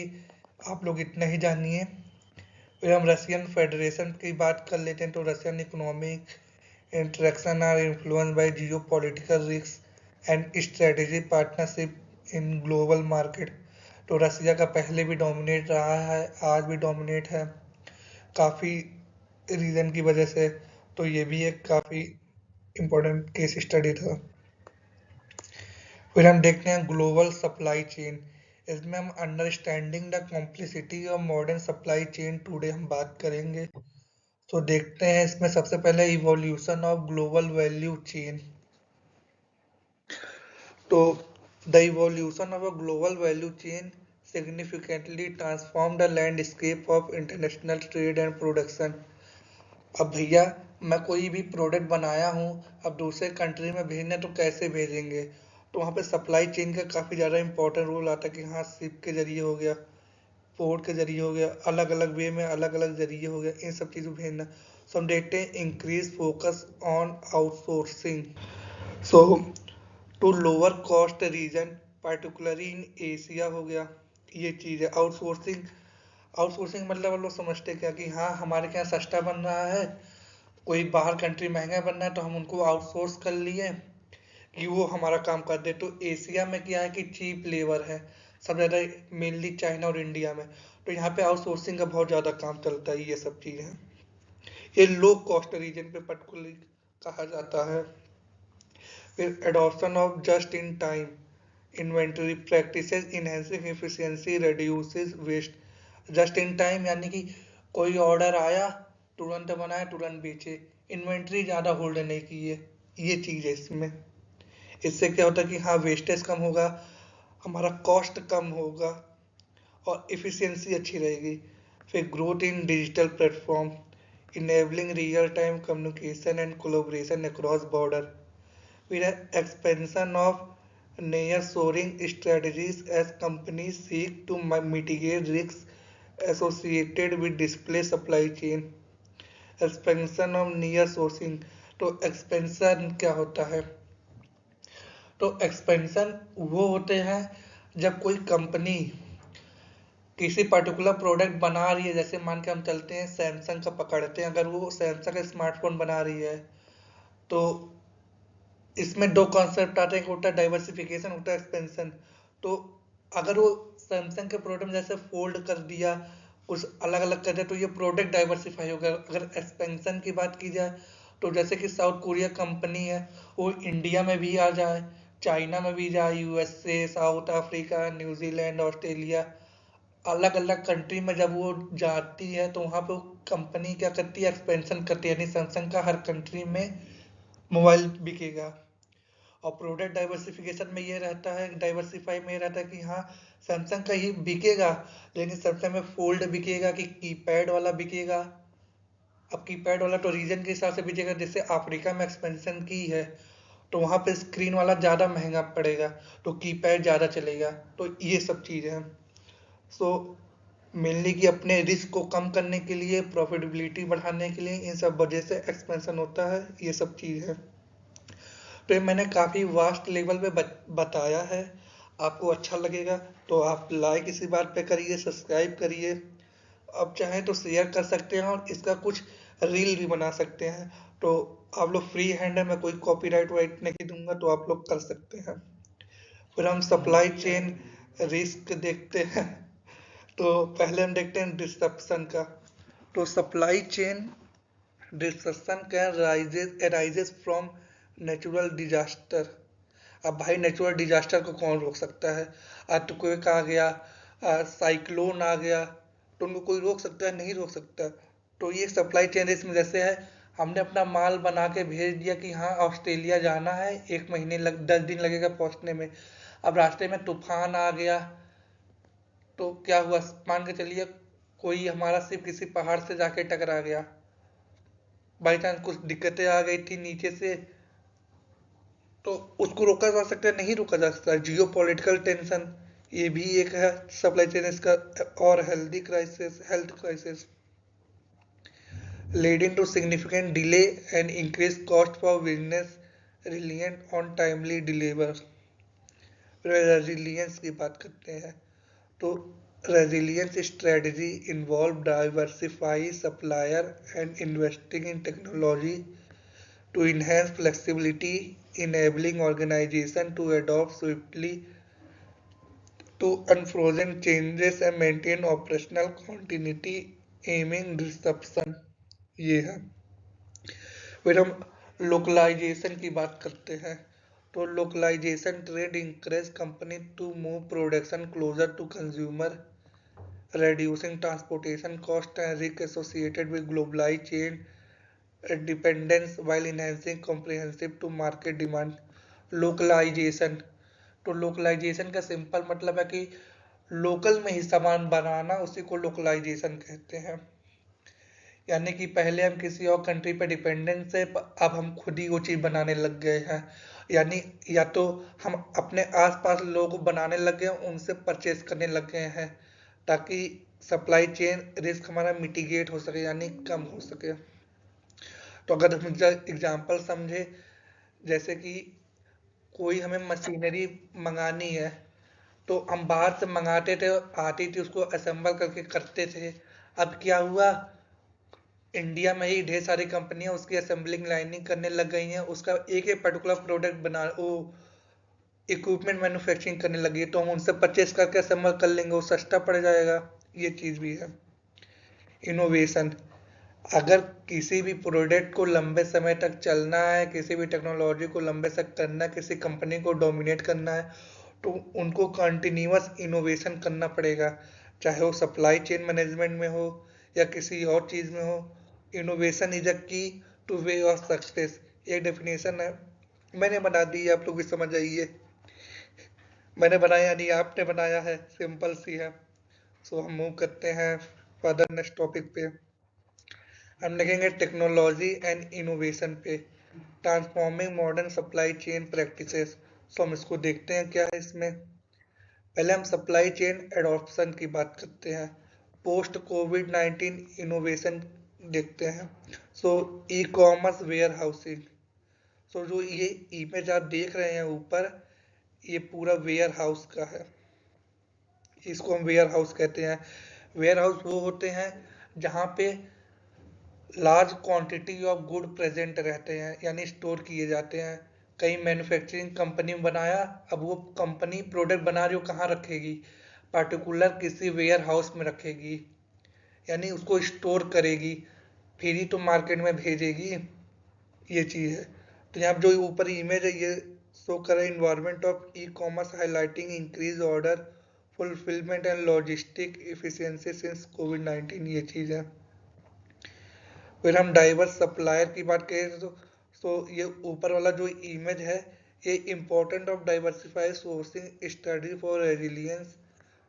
आप लोग इतना ही जानिए। फिर हम रशियन फेडरेशन की बात कर लेते हैं। तो Russian economic interaction are influence by geo political risk and strategic partnership in global market. तो रसिया का पहले भी डोमिनेट रहा है, आज भी डोमिनेट है काफ़ी रीज़न की वजह से। तो ये भी एक काफ़ी इम्पोर्टेंट केस स्टडी था। फिर हम देखते हैं ग्लोबल सप्लाई चेन। इसमें हम understanding the complicity of modern supply chain today हम बात करेंगे। तो देखते हैं इसमें सबसे पहले evolution of global value chain. तो the evolution of a global value chain significantly transform the landscape of international trade and production. अब भैया, मैं कोई भी प्रोडक्ट बनाया हूँ, अब दूसरे कंट्री में भेजना तो कैसे भेजेंगे? तो वहाँ पे सप्लाई चेन का काफ़ी ज़्यादा इंपॉर्टेंट रोल आता है कि हाँ, शिप के जरिए हो गया, पोर्ट के जरिए हो गया, अलग अलग वे में अलग अलग जरिए हो गया, इन सब चीज़ों भेजना। सो हम देखते हैं increase focus on outsourcing. So to lower cost region particularly in Asia हो गया, ये चीज़ है आउटसोर्सिंग। आउटसोर्सिंग मतलब हम लोग समझते क्या कि हाँ, हमारे यहाँ सस्ता बन रहा है, कोई बाहर कंट्री महंगा बन रहा है, तो हम उनको आउटसोर्स कर लिए कि वो हमारा काम कर दे। तो एशिया में क्या है कि चीप लेबर है सब ज़्यादा, मेनली चाइना और इंडिया में। तो यहाँ पे आउटसोर्सिंग का बहुत ज़्यादा काम चलता है। ये सब चीज़ें हैं, ये लो कॉस्ट रीजन पे पर्टिकुलरली कहा जाता है। फिर adoption of just in time inventory practices enhancing efficiency reduces waste. Just in time यानी कि कोई ऑर्डर आया, तुरंत बनाया, तुरंत बेचे, इन्वेंट्री ज़्यादा होल्ड नहीं की है, ये चीज़ है इसमें। इससे क्या होता है कि हाँ, वेस्टेज कम होगा, हमारा कॉस्ट कम होगा, और इफ़िशियंसी अच्छी रहेगी। फिर growth in digital platform enabling real time communication and collaboration across border. फिर है expansion of nearshoring strategies as companies seek to mitigate risks associated with display supply chain. Expansion of near sourcing. तो expansion क्या होता है? तो expansion वो होते हैं जब कोई कंपनी किसी पर्टिकुलर प्रोडक्ट बना रही है। जैसे मान के हम चलते हैं, सैमसंग का पकड़ते हैं, अगर वो सैमसंग का स्मार्टफोन बना रही है, तो इसमें दो कॉन्सेप्ट आते हैं, एक होता है डाइवर्सिफिकेशन, होता है एक्सपेंशन। तो अगर वो सैमसंग के प्रोडक्ट जैसे फोल्ड कर दिया, कुछ अलग अलग कर दिया, तो ये प्रोडक्ट डाइवर्सिफाई हो गया। अगर एक्सपेंशन की बात की जाए, तो जैसे कि साउथ कोरिया कंपनी है, वो इंडिया में भी आ जाए, चाइना में भी जाए, USA, south Africa, New Zealand, Australia, अलग अलग कंट्री में जब वो जाती है, तो वहाँ पे कंपनी क्या करती है, एक्सपेंशन करती है, यानी सैमसंग का हर कंट्री में मोबाइल बिकेगा। और प्रोडक्ट डाइवर्सिफिकेशन में ये रहता है, डाइवर्सिफाई में ये रहता है कि हाँ, सैमसंग का ही बिकेगा, लेकिन सैमसंग में फोल्ड बिकेगा कि कीपैड वाला बिकेगा। अब कीपैड वाला तो रीजन के हिसाब से बिकेगा। जैसे अफ्रीका में एक्सपेंशन की है, तो वहाँ पे स्क्रीन वाला ज़्यादा महंगा पड़ेगा, तो कीपैड ज़्यादा चलेगा। तो ये सब चीज़ें हैं। सो मेनली कि अपने रिस्क को कम करने के लिए, प्रॉफिटेबिलिटी बढ़ाने के लिए, इन सब वजह से एक्सपेंशन होता है, ये सब चीज़ है। तो ये मैंने काफ़ी वास्ट लेवल पे बताया है। आपको अच्छा लगेगा तो आप लाइक इसी बात पे करिए, सब्सक्राइब करिए। अब चाहें तो शेयर कर सकते हैं, और इसका कुछ रील भी बना सकते हैं। तो आप लोग फ्री हैंड है, मैं कोई कॉपीराइट वाइट नहीं दूंगा, तो आप लोग कर सकते हैं। फिर हम सप्लाई चेन रिस्क देखते हैं तो पहले हम देखते हैं डिस्रप्शन का। तो supply chain disruption can rises from natural disaster. अब भाई नेचुरल डिजास्टर को कौन रोक सकता है? अर्थक्वेक आ गया, साइक्लोन आ गया, तो उनको कोई रोक सकता है? नहीं रोक सकता। तो ये सप्लाई चेन रिस्क में जैसे है, हमने अपना माल बना के भेज दिया कि हाँ ऑस्ट्रेलिया जाना है, 1 महीने 10 दिन लगेगा पहुंचने में। अब रास्ते में तूफान आ गया तो क्या हुआ, मान के चलिए कोई हमारा शिप किसी पहाड़ से जाके टकरा गया, बाई चांस कुछ दिक्कतें आ गई थी नीचे से, तो उसको रोका जा सकता है? नहीं रोका जा सकता। जियो पॉलिटिकल टेंशन, ये भी एक है सप्लाई चेन इसका। और health crisis leading to significant delay and increased cost for business reliant on timely deliver। Resilience की बात करते हैं तो resilience strategy involve diversify supplier and investing in technology to enhance flexibility, enabling organization to adapt swiftly to unfrozen changes and maintain operational continuity aiming disruption। ये है। फिर हम localisation की बात करते हैं तो localization trade encourage company to move production closer to consumer, reducing transportation cost and risk associated with globalized chain dependence while enhancing comprehensive to market demand। Localization, तो लोकलाइजेशन का सिंपल मतलब है कि लोकल में ही सामान बनाना, उसी को लोकलाइजेशन कहते हैं। यानी कि पहले हम किसी और कंट्री पे डिपेंडेंट थे, अब हम खुद ही वो चीज़ बनाने लग गए हैं। यानी या तो हम अपने आसपास लोग बनाने लग गए हैं, उनसे परचेज करने लग गए हैं, ताकि सप्लाई चेन रिस्क हमारा मिटिगेट हो सके, यानी कम हो सके। तो अगर हम एग्जांपल समझे, जैसे कि कोई हमें मशीनरी मंगानी है तो हम बाहर से मंगाते थे, आती थी, उसको असेंबल करके करते थे। अब क्या हुआ, इंडिया में ही ढेर सारी कंपनियां उसकी असेंबलिंग लाइनिंग करने लग गई हैं, उसका एक एक पर्टिकुलर प्रोडक्ट बना वो इक्विपमेंट मैन्युफैक्चरिंग करने लगी है, तो हम उनसे परचेज करके असेंबल कर लेंगे, वो सस्ता पड़ जाएगा। ये चीज़ भी है। इनोवेशन, अगर किसी भी प्रोडक्ट को लंबे समय तक चलना है, किसी भी टेक्नोलॉजी को लंबे तक करना है, किसी कंपनी को डोमिनेट करना है, तो उनको कंटिन्यूअस इनोवेशन करना पड़ेगा, चाहे वो सप्लाई चेन मैनेजमेंट में हो या किसी और चीज़ में हो। इनोवेशन इज अ की टू वे ऑफ सक्सेस, ये डेफिनेशन है, मैंने बना दी, आप लोग भी समझ जाइए। मैंने बनाया नहीं, आपने बनाया है, सिंपल सी है। सो हम मूव करते हैं फर्दर नेक्स्ट टॉपिक पे। हम देखेंगे टेक्नोलॉजी एंड इनोवेशन पे, transforming modern supply chain practices. So हम इसको देखते हैं क्या है इसमें। पहले हम सप्लाई चेन एडॉप्शन की बात करते हैं, पोस्ट कोविड-19 इनोवेशन देखते हैं। सो ई कॉमर्स वेयर हाउसिंग, सो जो ये इमेज आप देख रहे हैं ऊपर, ये पूरा वेयर हाउस का है, इसको हम वेयर हाउस कहते हैं। वेयर हाउस वो होते हैं जहाँ पे large quantity of good present रहते हैं, यानी स्टोर किए जाते हैं। कई मैन्युफैक्चरिंग कंपनी बनाया, अब वो कंपनी प्रोडक्ट बना रही हो, कहाँ रखेगी? पर्टिकुलर किसी वेयर हाउस में रखेगी, यानी उसको स्टोर करेगी, फिर ही तो मार्केट में भेजेगी। ये चीज़ है। तो यहाँ जो ऊपर इमेज है ये शो कर रहा है environment of e commerce highlighting increase order fulfilment and logistic efficiency since कोविड-19, ये चीज़ है। फिर हम डाइवर्स सप्लायर की बात करें तो ये ऊपर वाला जो इमेज है, ये important of diversify sourcing study for resilience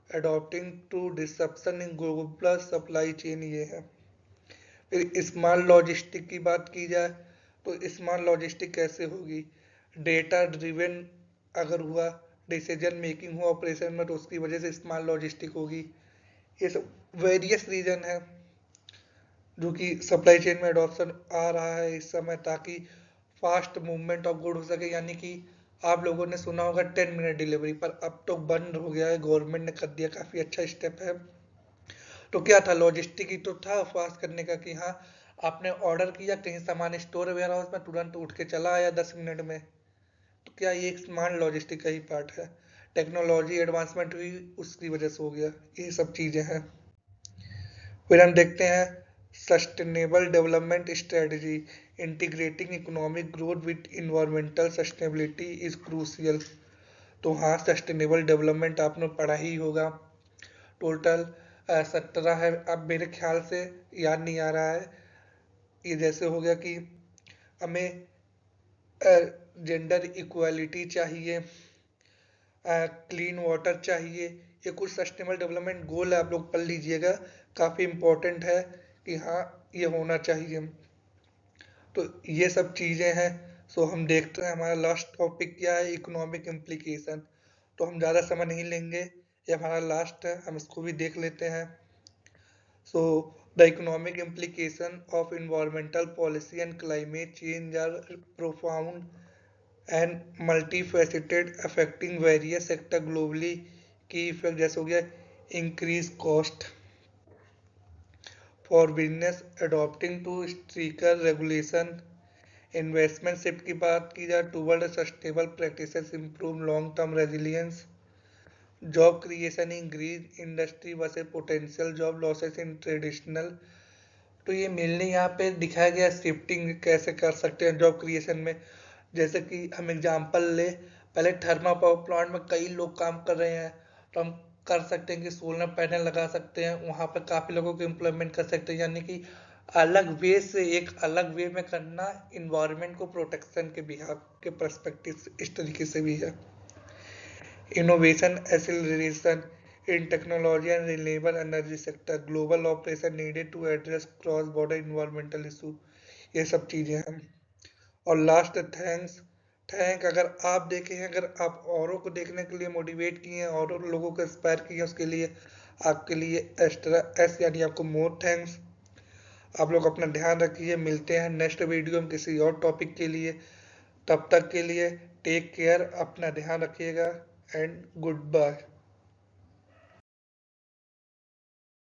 adopting to disruption in global supply chain, ये है। फिर स्मार्ट लॉजिस्टिक की बात की जाए तो स्मार्ट लॉजिस्टिक कैसे होगी? डेटा ड्रिवन अगर हुआ, डिसीजन मेकिंग हुआ ऑपरेशन में, तो उसकी वजह से स्मार्ट लॉजिस्टिक होगी। ये सब वेरियस रीजन है जो कि सप्लाई चेन में अडॉप्शन आ रहा है इस समय, ताकि फास्ट मूवमेंट ऑफ गुड हो सके। यानी कि आप लोगों ने सुना होगा 10 मिनट डिलीवरी, पर अब तो बंद हो गया है, गवर्नमेंट ने कर दिया, काफ़ी अच्छा स्टेप है। तो क्या था, लॉजिस्टिक ही तो था फास्ट करने का, कि हाँ आपने ऑर्डर किया, कहीं सामान स्टोर वेयर हाउस में, तुरंत उठ के चला आया 10 मिनट में। तो क्या ये एक स्मार्ट लॉजिस्टिक का ही पार्ट है। टेक्नोलॉजी एडवांसमेंट हुई उसकी वजह से हो गया, ये सब चीज़ें हैं। फिर हम देखते हैं sustainable development strategy, integrating economic growth with environmental sustainability is crucial. तो हाँ, सस्टेनेबल डेवलपमेंट आपने पढ़ा ही होगा। टोटल 17 है, अब मेरे ख्याल से याद नहीं आ रहा है। ये जैसे हो गया कि हमें जेंडर इक्वालिटी चाहिए, क्लीन वाटर चाहिए, ये कुछ सस्टेनेबल डेवलपमेंट गोल है, आप लोग पढ़ लीजिएगा, काफ़ी इम्पोर्टेंट है कि हाँ ये होना चाहिए। तो ये सब चीज़ें हैं। सो हम देखते हैं हमारा लास्ट टॉपिक क्या है, इकोनॉमिक इम्प्लीकेशन। तो हम ज़्यादा समय नहीं लेंगे, ये हमारा लास्ट है, हम इसको भी देख लेते हैं। So the economic implication of environmental policy and climate change are profound and multifaceted, affecting various sectors globally। की इफेक्ट जैसे हो गया increase cost for business adopting to stricter regulation, investment shift की बात की जाए toward sustainable practices improve long term resilience, job creation increase industry versus potential job losses in traditional. तो ये मेनली यहाँ पे दिखाया गया शिफ्टिंग कैसे कर सकते हैं जॉब क्रिएशन में। जैसे कि हम एग्जांपल ले, पहले थर्मा पावर प्लांट में कई लोग काम कर रहे हैं, तो हम कर सकते हैं कि सोलर पैनल लगा सकते हैं, वहाँ पर काफ़ी लोगों को इम्प्लीमेंट कर सकते हैं, यानी कि अलग वे से एक अलग वे में करना इन्वायरमेंट को प्रोटेक्शन के बिहाफ के पर्सपेक्टिव से इस तरीके से भी है। Innovation acceleration in technology and renewable energy sector, global operation needed to address cross-border environmental issue, ये सब चीज़ें हैं। और लास्ट थैंक अगर आप देखे हैं, अगर आप औरों को देखने के लिए मोटिवेट किए हैं, और लोगों को इंस्पायर किए हैं, उसके लिए आपके लिए एक्स्ट्रा एस यानी आपको मोर थैंक्स। आप लोग अपना ध्यान रखिए, मिलते हैं नेक्स्ट वीडियो में किसी और टॉपिक के लिए। तब तक के लिए टेक केयर, अपना ध्यान रखिएगा एंड गुड बाय।